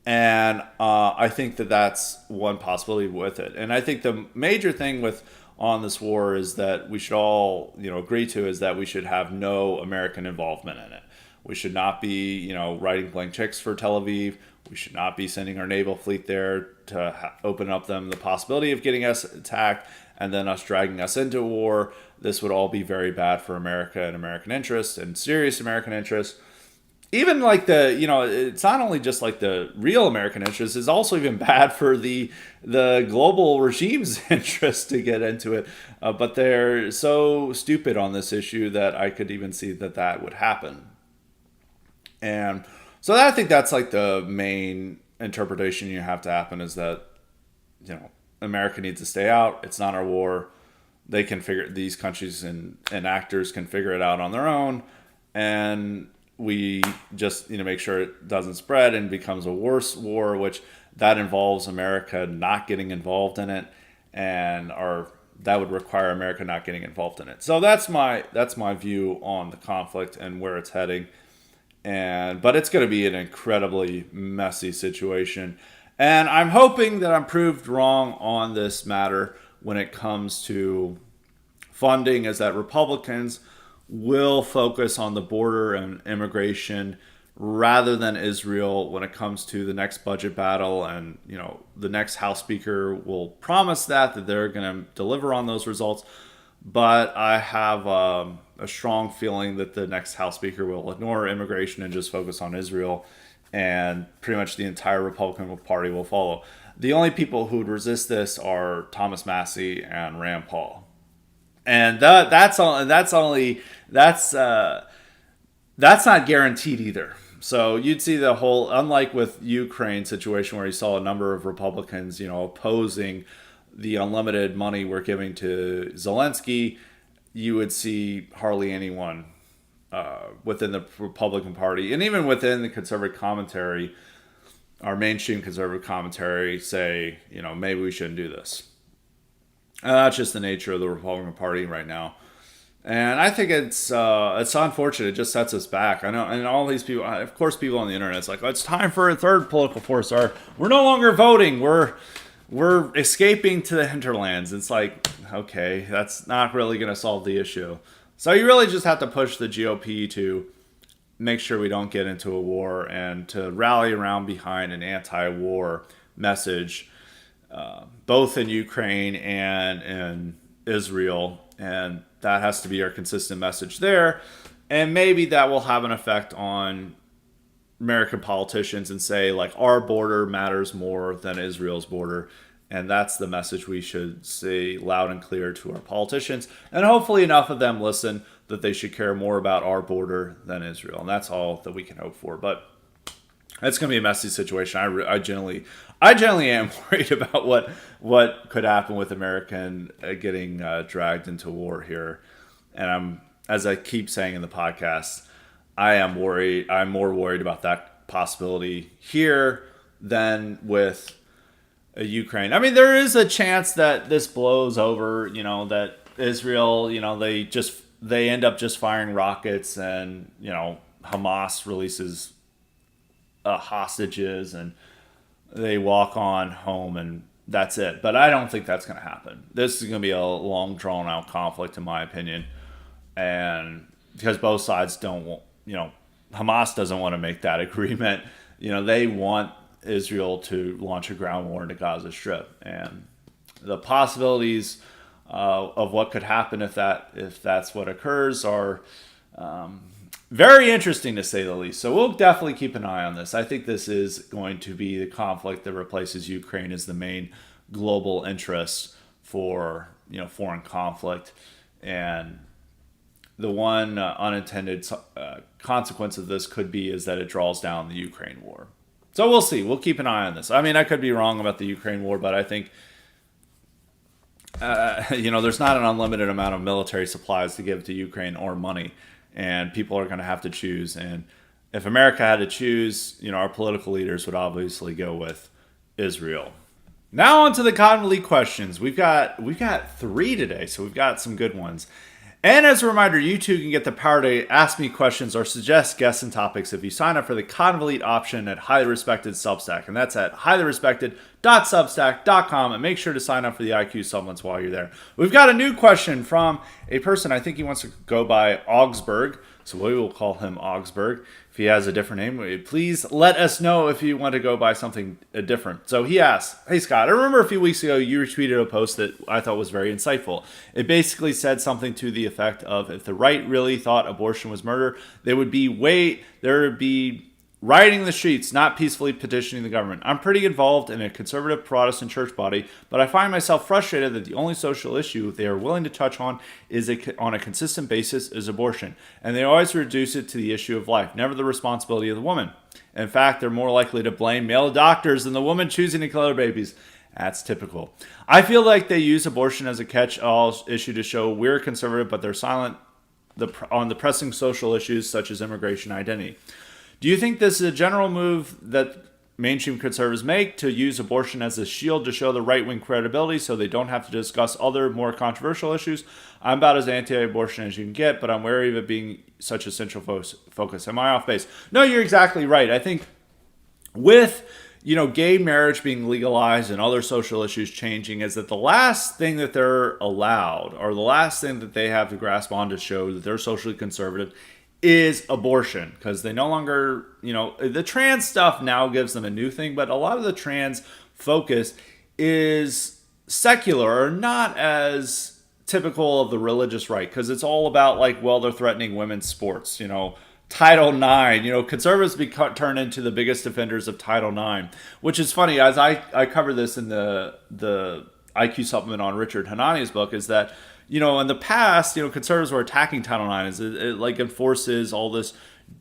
And I think that that's one possibility with it. And I think the major thing with on this war is that we should all agree to is that we should have no American involvement in it. We should not be writing blank checks for Tel Aviv. We should not be sending our naval fleet there to open up them the possibility of getting us attacked and then us dragging us into war. This would all be very bad for America and American interests and serious American interests. Even like it's not only just like the real American interest, it's also even bad for the global regime's interest to get into it. But they're so stupid on this issue that I could even see that would happen. And so I think that's like the main interpretation you have to happen is that, America needs to stay out. It's not our war. They can these countries and actors can figure it out on their own. And we just make sure it doesn't spread and becomes a worse war, which that involves America not getting involved in it, and that would require America not getting involved in it. So that's my view on the conflict and where it's heading. But it's going to be an incredibly messy situation, and I'm hoping that I'm proved wrong on this matter when it comes to funding, is that Republicans will focus on the border and immigration rather than Israel when it comes to the next budget battle. And, the next House Speaker will promise that they're going to deliver on those results. But I have a strong feeling that the next House Speaker will ignore immigration and just focus on Israel. And pretty much the entire Republican Party will follow. The only people who would resist this are Thomas Massie and Rand Paul. And that's not guaranteed either. So you'd see the whole, unlike with Ukraine situation where you saw a number of Republicans, opposing the unlimited money we're giving to Zelensky, you would see hardly anyone within the Republican Party, and even within the conservative commentary, our mainstream conservative commentary, say, maybe we shouldn't do this. That's just the nature of the Republican Party right now. And I think it's unfortunate. It just sets us back. I know, and all these people, of course, people on the internet, it's like, it's time for a third political force. We're no longer voting. We're escaping to the hinterlands. It's like, okay, that's not really going to solve the issue. So you really just have to push the GOP to make sure we don't get into a war and to rally around behind an anti-war message, both in Ukraine and in Israel. And that has to be our consistent message there. And maybe that will have an effect on American politicians and say, like, our border matters more than Israel's border. And that's the message we should say loud and clear to our politicians. And hopefully enough of them listen that they should care more about our border than Israel. And that's all that we can hope for. But it's going to be a messy situation. I generally am worried about what could happen with America getting dragged into war here. And as I keep saying in the podcast, I am worried. I'm more worried about that possibility here than with Ukraine. I mean, there is a chance that this blows over, that Israel, they end up just firing rockets, and, Hamas releases hostages and they walk on home and that's it. But I don't think that's going to happen. This is going to be a long, drawn out conflict, in my opinion. And because both sides Hamas doesn't want to make that agreement. They want Israel to launch a ground war into Gaza Strip, and the possibilities of what could happen if that's what occurs are very interesting, to say the least. So we'll definitely keep an eye on this. I think this is going to be the conflict that replaces Ukraine as the main global interest for foreign conflict, and the one unintended consequence of this could be is that it draws down the Ukraine war. So we'll see. We'll keep an eye on this. I mean, I could be wrong about the Ukraine war, but I think, there's not an unlimited amount of military supplies to give to Ukraine or money. and people are going to have to choose. And if America had to choose, our political leaders would obviously go with Israel. Now on to the Convolley questions. We've got 3 today, so we've got some good ones. And as a reminder, you too can get the power to ask me questions or suggest guests and topics if you sign up for the Convolete option at Highly Respected Substack. And that's at highly-respected.substack.com. And make sure to sign up for the IQ supplements while you're there. We've got a new question from a person, I think he wants to go by Augsburg. So we will call him Augsburg. If he has a different name, please let us know if you want to go by something different. So he asks, hey Scott, I remember a few weeks ago you retweeted a post that I thought was very insightful. It basically said something to the effect of, if the right really thought abortion was murder, there would be rioting the streets, not peacefully petitioning the government. I'm pretty involved in a conservative Protestant church body, but I find myself frustrated that the only social issue they are willing to touch on on a consistent basis is abortion, and they always reduce it to the issue of life, never the responsibility of the woman. In fact, they're more likely to blame male doctors than the woman choosing to kill her babies. That's typical. I feel like they use abortion as a catch-all issue to show we're conservative, but they're silent on the pressing social issues such as immigration identity. Do you think this is a general move that mainstream conservatives make to use abortion as a shield to show the right-wing credibility so they don't have to discuss other more controversial issues? I'm about as anti-abortion as you can get, but I'm wary of it being such a central focus. Am I off base? No, you're exactly right. I think with gay marriage being legalized and other social issues changing, is that the last thing that they're allowed, or the last thing that they have to grasp on to show that they're socially conservative, is abortion, because they no longer, the trans stuff now gives them a new thing, but a lot of the trans focus is secular, or not as typical of the religious right, because it's all about they're threatening women's sports, Title IX, conservatives turn into the biggest defenders of Title IX, which is funny, as I cover this in the IQ supplement on Richard Hanani's book, is that in the past, conservatives were attacking Title IX. It enforces all this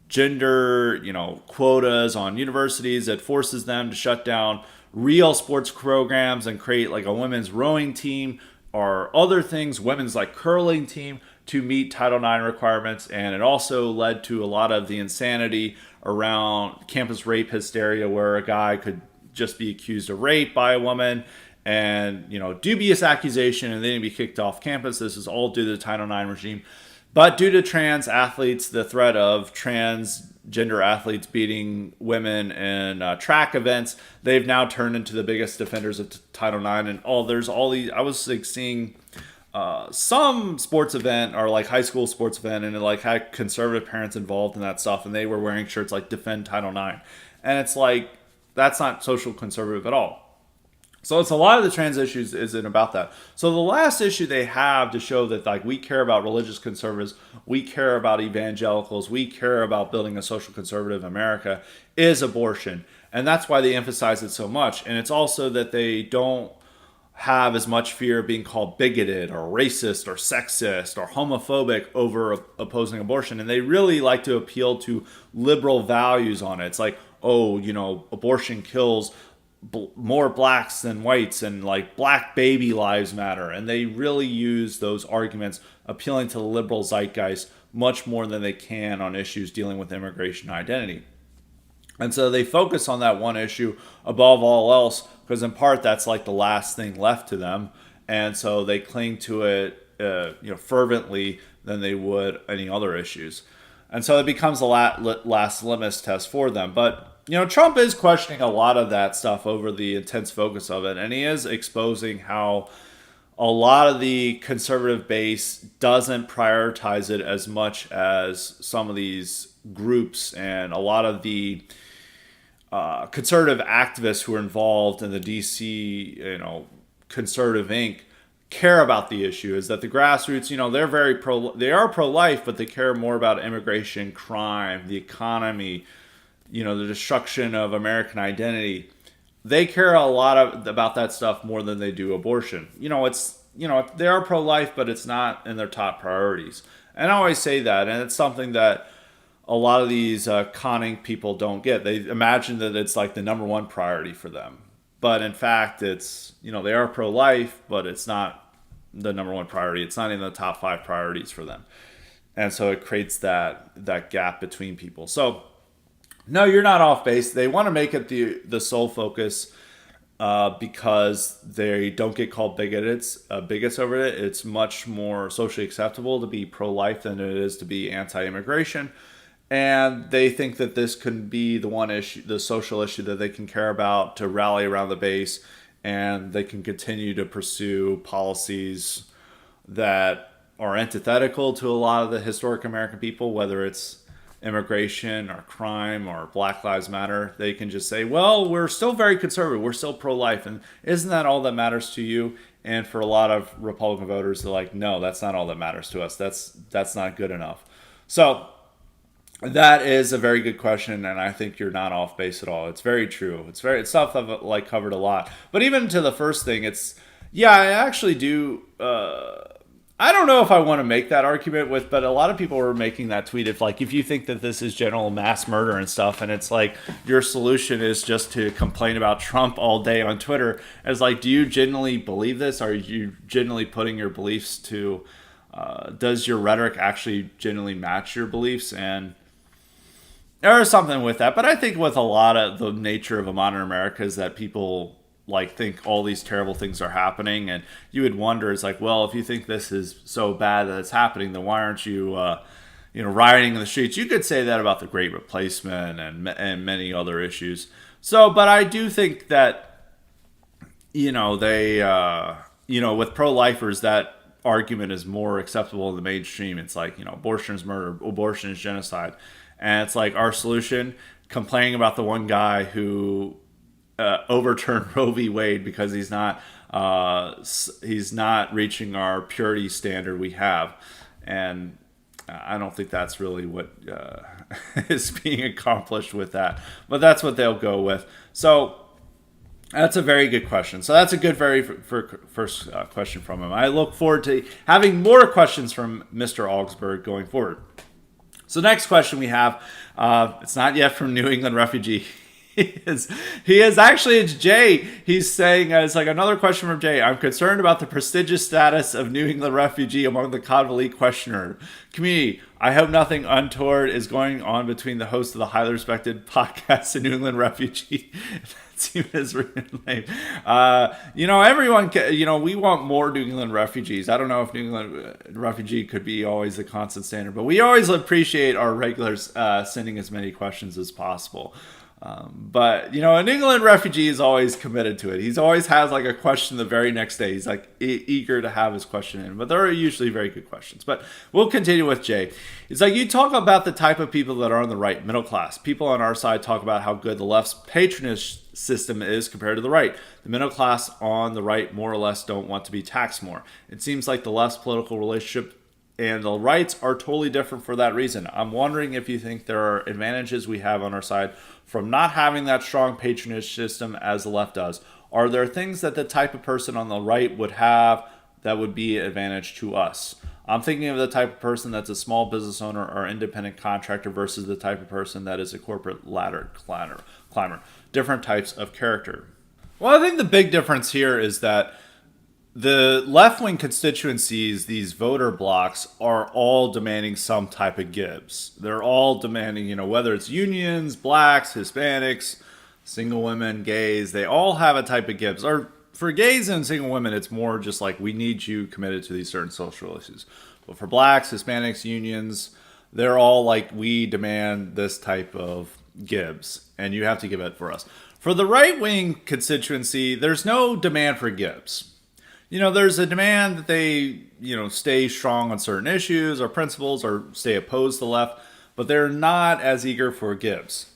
gender, quotas on universities. It forces them to shut down real sports programs and create a women's rowing team or other things, women's curling team, to meet Title IX requirements. And it also led to a lot of the insanity around campus rape hysteria, where a guy could just be accused of rape by a woman, and dubious accusation, and then be kicked off campus. This is all due to the Title IX regime. But due to trans athletes, the threat of transgender athletes beating women in track events, they've now turned into the biggest defenders of Title IX. And there's all these. I was seeing some sports event, or high school sports event, and it had conservative parents involved in that stuff, and they were wearing shirts defend Title IX, and it's that's not social conservative at all. So it's a lot of the trans issues isn't about that. So the last issue they have to show that we care about religious conservatives, we care about evangelicals, we care about building a social conservative America, is abortion. And that's why they emphasize it so much. And it's also that they don't have as much fear of being called bigoted or racist or sexist or homophobic over opposing abortion. And they really like to appeal to liberal values on it. It's abortion kills more blacks than whites, and black baby lives matter, and they really use those arguments appealing to the liberal zeitgeist much more than they can on issues dealing with immigration identity. And so they focus on that one issue above all else, because in part that's the last thing left to them, and so they cling to it fervently than they would any other issues. And so it becomes the last litmus test for them. But Trump is questioning a lot of that stuff over the intense focus of it, and he is exposing how a lot of the conservative base doesn't prioritize it as much as some of these groups, and a lot of the conservative activists who are involved in the DC, Conservative Inc. care about the issue. Is that the grassroots, they are pro-life, but they care more about immigration, crime, the economy, the destruction of American identity. They care a lot about that stuff more than they do abortion. They are pro-life, but it's not in their top priorities. And I always say that, and it's something that a lot of these conning people don't get. They imagine that it's the number one priority for them. But in fact, it's, they are pro-life, but it's not the number one priority. It's not in the top 5 priorities for them. and so it creates that gap between people. So no, you're not off base. They want to make it the sole focus because they don't get called bigots over it. It's much more socially acceptable to be pro-life than it is to be anti-immigration. And they think that this can be the one issue, the social issue that they can care about to rally around the base, and they can continue to pursue policies that are antithetical to a lot of the historic American people, whether it's immigration or crime or Black Lives Matter. They can just say, well, we're still very conservative, we're still pro-life, and isn't that all that matters to you? And for a lot of Republican voters, they're like, no, that's not all that matters to us. That's not good enough. So that is a very good question, and I think you're not off base at all. It's very true. It's stuff I've like covered a lot. But even to the first thing, I actually do. I don't know if I want to make that argument but a lot of people were making that tweet if you think that this is general mass murder and stuff, and it's like your solution is just to complain about Trump all day on Twitter. It's like, do you genuinely believe this? Are you genuinely putting your beliefs to? Does your rhetoric actually genuinely match your beliefs? And there is something with that, but I think with a lot of the nature of a modern America is that people think all these terrible things are happening, and you would wonder, it's like, well, if you think this is so bad that it's happening, then why aren't you, rioting in the streets? You could say that about the Great Replacement and many other issues. So, but I do think that, they, with pro-lifers, that argument is more acceptable in the mainstream. It's like, abortion is murder, abortion is genocide. And it's like our solution, complaining about the one guy who overturned Roe v. Wade because he's not reaching our purity standard we have. And I don't think that's really what is being accomplished with that. But that's what they'll go with. So that's a very good question. So that's a good first question from him. I look forward to having more questions from Mr. Augsburg going forward. So next question we have, it's not yet from New England Refugee. It's Jay. He's saying, it's like another question from Jay. I'm concerned about the prestigious status of New England Refugee among the Convolee questioner community. I hope nothing untoward is going on between the host of the highly respected podcast and New England Refugee. That's even his written name. Everyone, we want more New England refugees. I don't know if New England Refugee could be always the constant standard, but we always appreciate our regulars sending as many questions as possible. But a New England Refugee is always committed to it. He's always has like a question the very next day. He's like eager to have his question in, but they're usually very good questions. But we'll continue with Jay. It's like, you talk about the type of people that are on the right, middle class. People on our side talk about how good the left's patronage system is compared to the right. The middle class on the right more or less don't want to be taxed more. It seems like the left's political relationship and the rights are totally different for that reason. I'm wondering if you think there are advantages we have on our side from not having that strong patronage system as the left does. Are there things that the type of person on the right would have that would be an advantage to us? I'm thinking of the type of person that's a small business owner or independent contractor versus the type of person that is a corporate ladder climber. Different types of character. Well, I think the big difference here is that the left-wing constituencies, these voter blocks, are all demanding some type of gives. They're all demanding, whether it's unions, blacks, Hispanics, single women, gays, they all have a type of gives. Or for gays and single women, it's more just like, we need you committed to these certain social issues. But for blacks, Hispanics, unions, they're all like, we demand this type of gives, and you have to give it for us. For the right-wing constituency, there's no demand for gives. There's a demand that they, stay strong on certain issues or principles or stay opposed to the left, but they're not as eager for gives.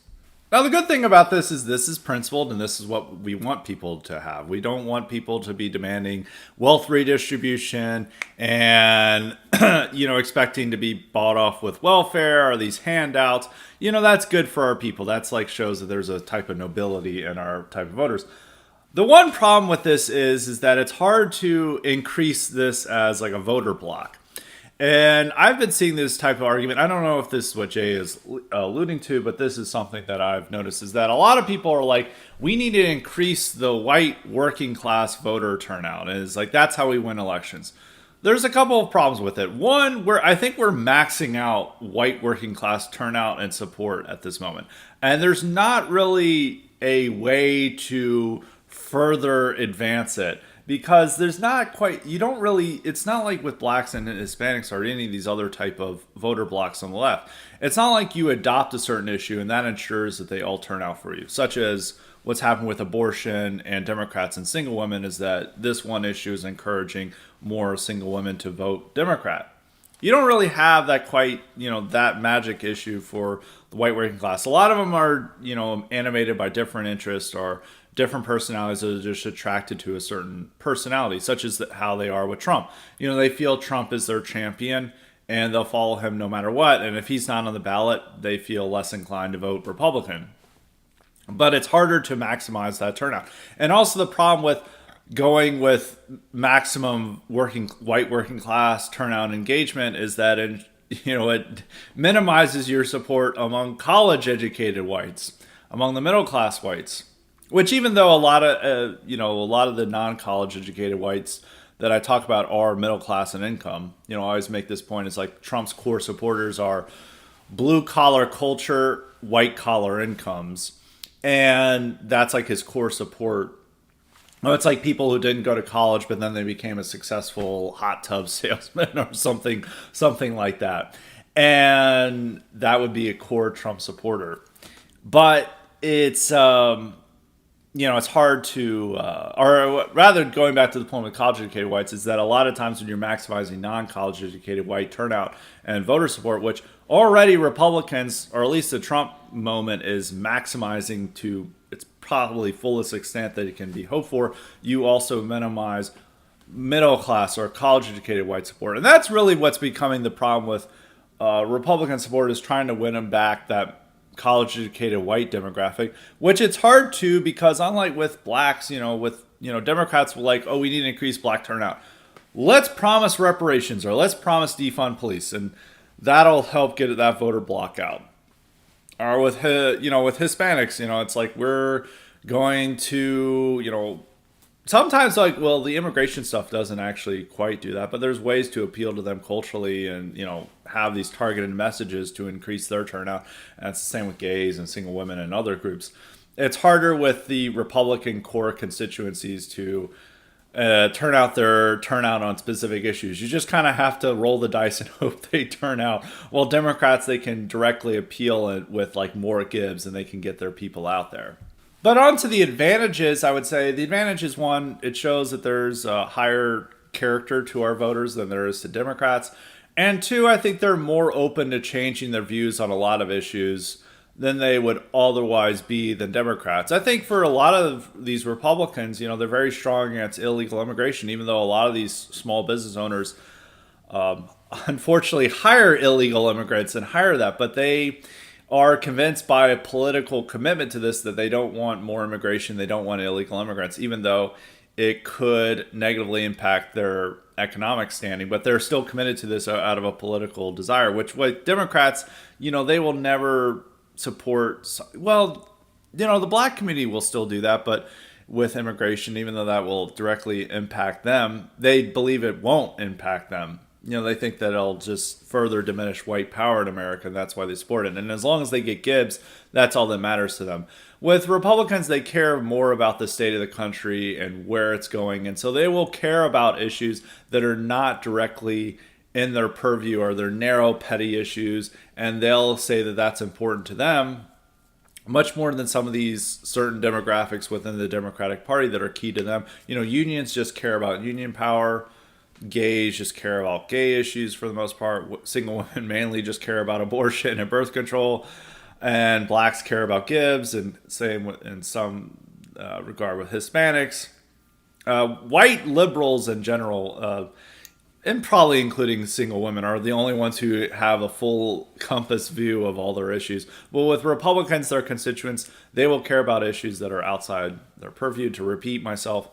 Now, the good thing about this is principled, and this is what we want people to have. We don't want people to be demanding wealth redistribution and, expecting to be bought off with welfare or these handouts. That's good for our people. That's like shows that there's a type of nobility in our type of voters. The one problem with this is that it's hard to increase this as like a voter block. And I've been seeing this type of argument. I don't know if this is what Jay is alluding to, but this is something that I've noticed, is that a lot of people are like, we need to increase the white working class voter turnout. And it's like, that's how we win elections. There's a couple of problems with it. One, where I think we're maxing out white working class turnout and support at this moment. And there's not really a way to further advance it because there's not quite, you don't really, it's not like with blacks and Hispanics or any of these other type of voter blocks on the left. It's not like you adopt a certain issue and that ensures that they all turn out for you, such as what's happened with abortion and Democrats and single women is that this one issue is encouraging more single women to vote Democrat. You don't really have that quite, that magic issue for the white working class. A lot of them are, animated by different interests or different personalities that are just attracted to a certain personality, such as how they are with Trump. They feel Trump is their champion and they'll follow him no matter what. And if he's not on the ballot, they feel less inclined to vote Republican. But it's harder to maximize that turnout. And also the problem with going with maximum white working class turnout engagement is that it minimizes your support among college educated whites, among the middle class whites, which even though a lot of the non-college educated whites that I talk about are middle class in income, I always make this point, it's like Trump's core supporters are blue collar culture, white collar incomes. And that's like his core support. It's like people who didn't go to college, but then they became a successful hot tub salesman or something like that. And that would be a core Trump supporter. But it's, it's hard to, or rather going back to the point with college educated whites, is that a lot of times when you're maximizing non-college educated white turnout and voter support, which already Republicans, or at least the Trump moment, is maximizing to its probably fullest extent that it can be hoped for, you also minimize middle class or college educated white support. And that's really what's becoming the problem with Republican support, is trying to win them back that college educated white demographic, which it's hard to, because unlike with blacks, Democrats were like, oh, we need to increase black turnout. Let's promise reparations or let's promise defund police, and that'll help get that voter block out. Or with Hispanics, it's like we're going to, sometimes the immigration stuff doesn't actually quite do that, but there's ways to appeal to them culturally and, have these targeted messages to increase their turnout. And it's the same with gays and single women and other groups. It's harder with the Republican core constituencies to turn out their turnout on specific issues. You just kind of have to roll the dice and hope they turn out. While Democrats, they can directly appeal with like more Gibbs and they can get their people out there. But on to the advantages, I would say the advantage is one, it shows that there's a higher character to our voters than there is to Democrats. And two, I think they're more open to changing their views on a lot of issues than they would otherwise be than Democrats. I think for a lot of these Republicans, they're very strong against illegal immigration, even though a lot of these small business owners unfortunately hire illegal immigrants and hire that. But they are convinced by a political commitment to this that they don't want more immigration, they don't want illegal immigrants, even though it could negatively impact their economic standing, but they're still committed to this out of a political desire, which with Democrats, they will never support. Well, the black community will still do that, but with immigration, even though that will directly impact them, they believe it won't impact them. They think that it'll just further diminish white power in America, and that's why they support it. And as long as they get Gibbs, that's all that matters to them. With Republicans, they care more about the state of the country and where it's going, and so they will care about issues that are not directly in their purview or their narrow, petty issues, and they'll say that that's important to them much more than some of these certain demographics within the Democratic Party that are key to them. Unions just care about union power. Gays just care about gay issues for the most part. Single women mainly just care about abortion and birth control. And blacks care about Gibbs, and same in some regard with Hispanics. White liberals in general, and probably including single women, are the only ones who have a full compass view of all their issues. But with Republicans, their constituents, they will care about issues that are outside their purview. To repeat myself,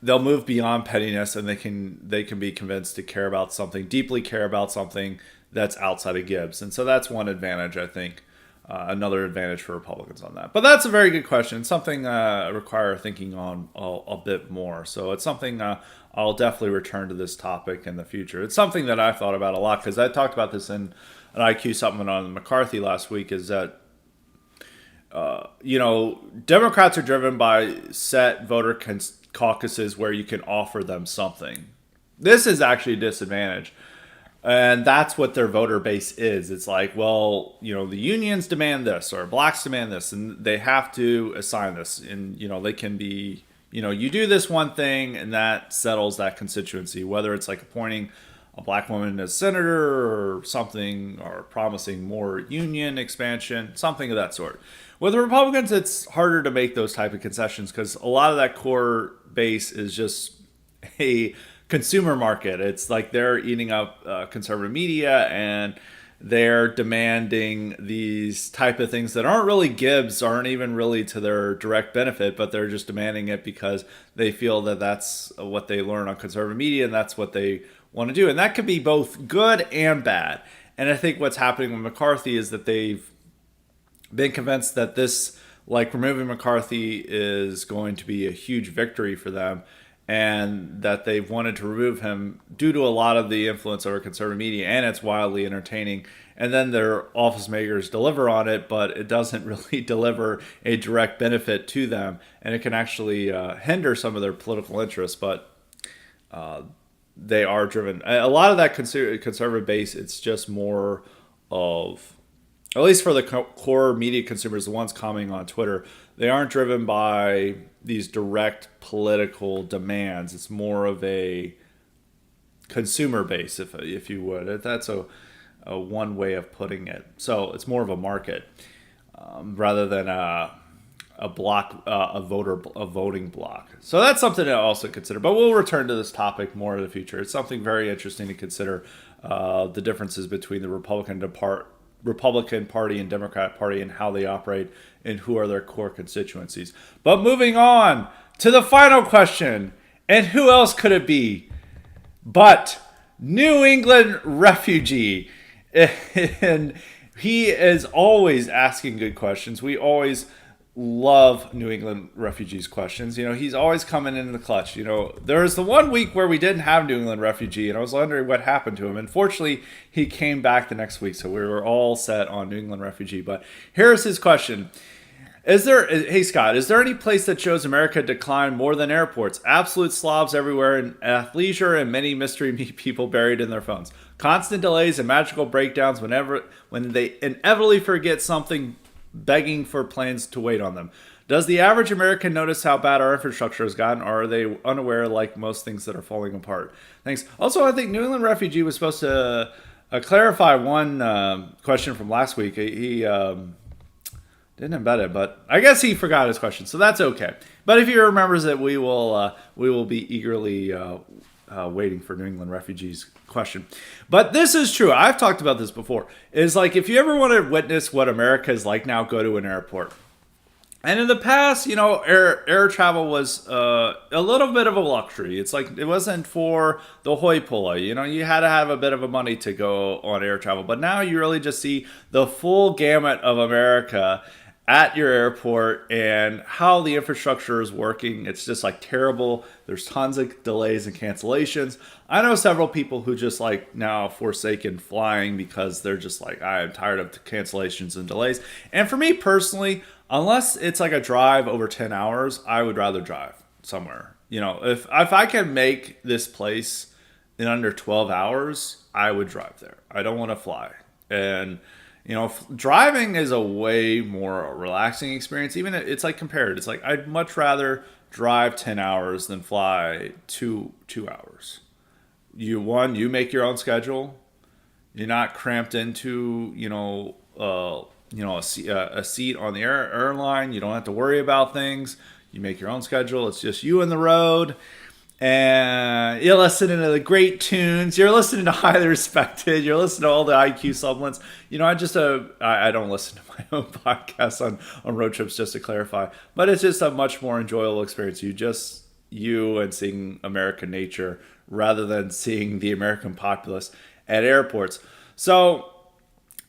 they'll move beyond pettiness, and they can be convinced to care about something, deeply care about something that's outside of Gibbs. And so that's one advantage, I think. Another advantage for Republicans on that. But that's a very good question. Something require thinking on a bit more. So it's something I'll definitely return to this topic in the future. It's something that I thought about a lot because I talked about this in an IQ supplement on McCarthy last week. Is that Democrats are driven by set voter caucuses where you can offer them something. This is actually a disadvantage. And that's what their voter base is. It's like, well, the unions demand this or blacks demand this, and they have to assign this. And, they can be, you do this one thing and that settles that constituency, whether it's like appointing a black woman as senator or something, or promising more union expansion, something of that sort. With the Republicans, it's harder to make those type of concessions because a lot of that core base is just a consumer market. It's like they're eating up conservative media, and they're demanding these type of things that aren't really gibs, aren't even really to their direct benefit, but they're just demanding it because they feel that that's what they learn on conservative media and that's what they want to do. And that could be both good and bad. And I think what's happening with McCarthy is that they've been convinced that this, like removing McCarthy, is going to be a huge victory for them, and that they've wanted to remove him due to a lot of the influence over conservative media, and it's wildly entertaining. And then their office makers deliver on it, but it doesn't really deliver a direct benefit to them, and it can actually hinder some of their political interests. But they are driven. A lot of that conservative base, it's just more of, at least for the core media consumers, the ones commenting on Twitter, they aren't driven by these direct political demands. It's more of a consumer base, if you would. That's a one way of putting it. So it's more of a market rather than a voting block. So that's something to also consider. But we'll return to this topic more in the future. It's something very interesting to consider, the differences between the Republican Party and Democrat Party and how they operate and who are their core constituencies. But moving on to the final question, and who else could it be but New England refugee? And he is always asking good questions. We always love New England refugees questions. He's always coming in the clutch. There was the 1 week where we didn't have New England refugee, and I was wondering what happened to him. Unfortunately, he came back the next week, so we were all set on New England refugee. But here's his question. Hey Scott, is there any place that shows America decline more than airports? Absolute slobs everywhere, and athleisure, and many mystery meat people buried in their phones. Constant delays and magical breakdowns when they inevitably forget something, begging for planes to wait on them. Does the average American notice how bad our infrastructure has gotten, or are they unaware like most things that are falling apart? Thanks. Also, I think New England refugee was supposed to clarify one question from last week. He didn't embed it, but I guess he forgot his question, so that's okay. But if he remembers it, we will be eagerly waiting for New England refugees question. But this is true. I've talked about this before. Is like, if you ever want to witness what America is like now, go to an airport. And in the past, air travel was a little bit of a luxury. It's like, it wasn't for the hoi polloi. You had to have a bit of a money to go on air travel. But now you really just see the full gamut of America at your airport and how the infrastructure is working. It's just like terrible. There's tons of delays and cancellations. I know several people who just like now forsaken flying because they're just like, I am tired of the cancellations and delays. And for me personally, unless it's like a drive over 10 hours, I would rather drive somewhere. If I can make this place in under 12 hours, I would drive there. I don't want to fly. And driving is a way more relaxing experience. Even it's like compared. It's like, I'd much rather drive 10 hours than fly two hours. You make your own schedule. You're not cramped into, a seat on the airline. You don't have to worry about things. You make your own schedule. It's just you and the road. And you're listening to the great tunes. You're listening to Highly Respected. You're listening to all the IQ supplements. I don't listen to my own podcast on road trips, just to clarify. But it's just a much more enjoyable experience. You and seeing American nature rather than seeing the American populace at airports. So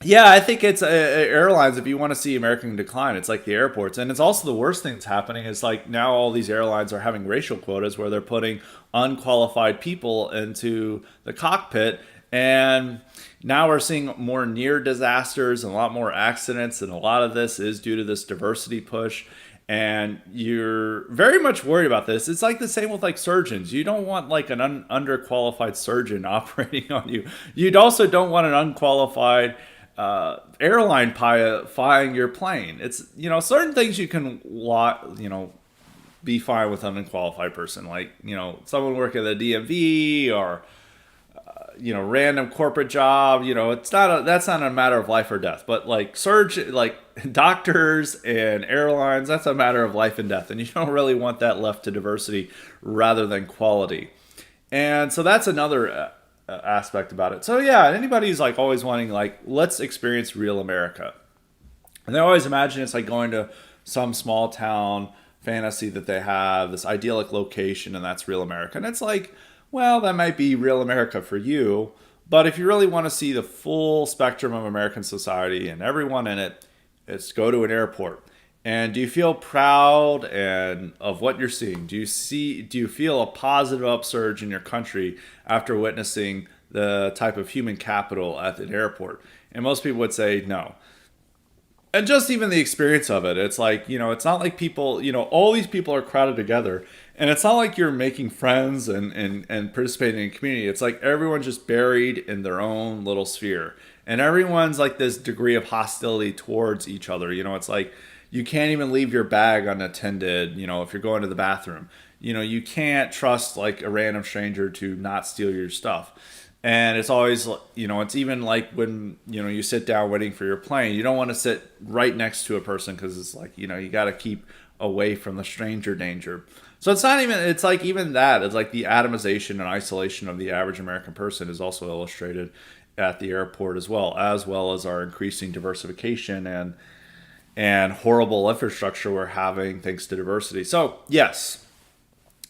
Yeah, I think it's airlines. If you want to see American decline, it's like the airports, and it's also the worst thing that's happening is like now all these airlines are having racial quotas where they're putting unqualified people into the cockpit, and now we're seeing more near disasters and a lot more accidents, and a lot of this is due to this diversity push. And you're very much worried about this. It's like the same with like surgeons. You don't want like an underqualified surgeon operating on you. You also don't want an unqualified airline pilot flying your plane. It's certain things you can be fine with an unqualified person, like someone working at the DMV or random corporate job. It's not that's not a matter of life or death. But like doctors and airlines, that's a matter of life and death, and you don't really want that left to diversity rather than quality. And so that's another aspect about it. So yeah, anybody's like always wanting like let's experience real America, and they always imagine it's like going to some small town fantasy that they have this idyllic location, and that's real America. And it's like, well, that might be real America for you, but if you really want to see the full spectrum of American society and everyone in it, it's go to an airport. And do you feel proud and of what you're seeing? Do you feel a positive upsurge in your country after witnessing the type of human capital at an airport? And most people would say no. And just even the experience of it, it's like, it's not like people, all these people are crowded together. And it's not like you're making friends and participating in a community. It's like everyone's just buried in their own little sphere. And everyone's like this degree of hostility towards each other. It's like you can't even leave your bag unattended, if you're going to the bathroom. You can't trust like a random stranger to not steal your stuff. And it's always, it's even like when, you sit down waiting for your plane, you don't want to sit right next to a person because it's like, you got to keep away from the stranger danger. So it's not even, it's like even that, it's like the atomization and isolation of the average American person is also illustrated at the airport as well as our increasing diversification and horrible infrastructure we're having thanks to diversity. So yes,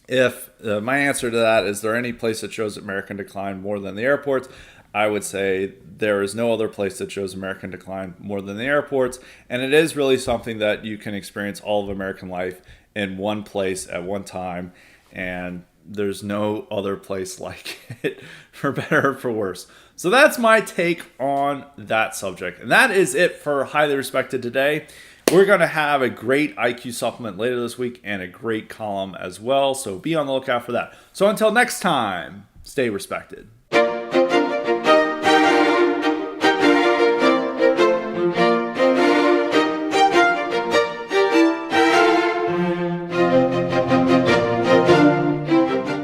if my answer to that is there any place that shows American decline more than the airports, I would say there is no other place that shows American decline more than the airports. And it is really something that you can experience all of American life in one place at one time. And there's no other place like it, for better or for worse. So that's my take on that subject. And that is it for Highly Respected today. We're going to have a great IQ supplement later this week and a great column as well. So be on the lookout for that. So until next time, stay respected.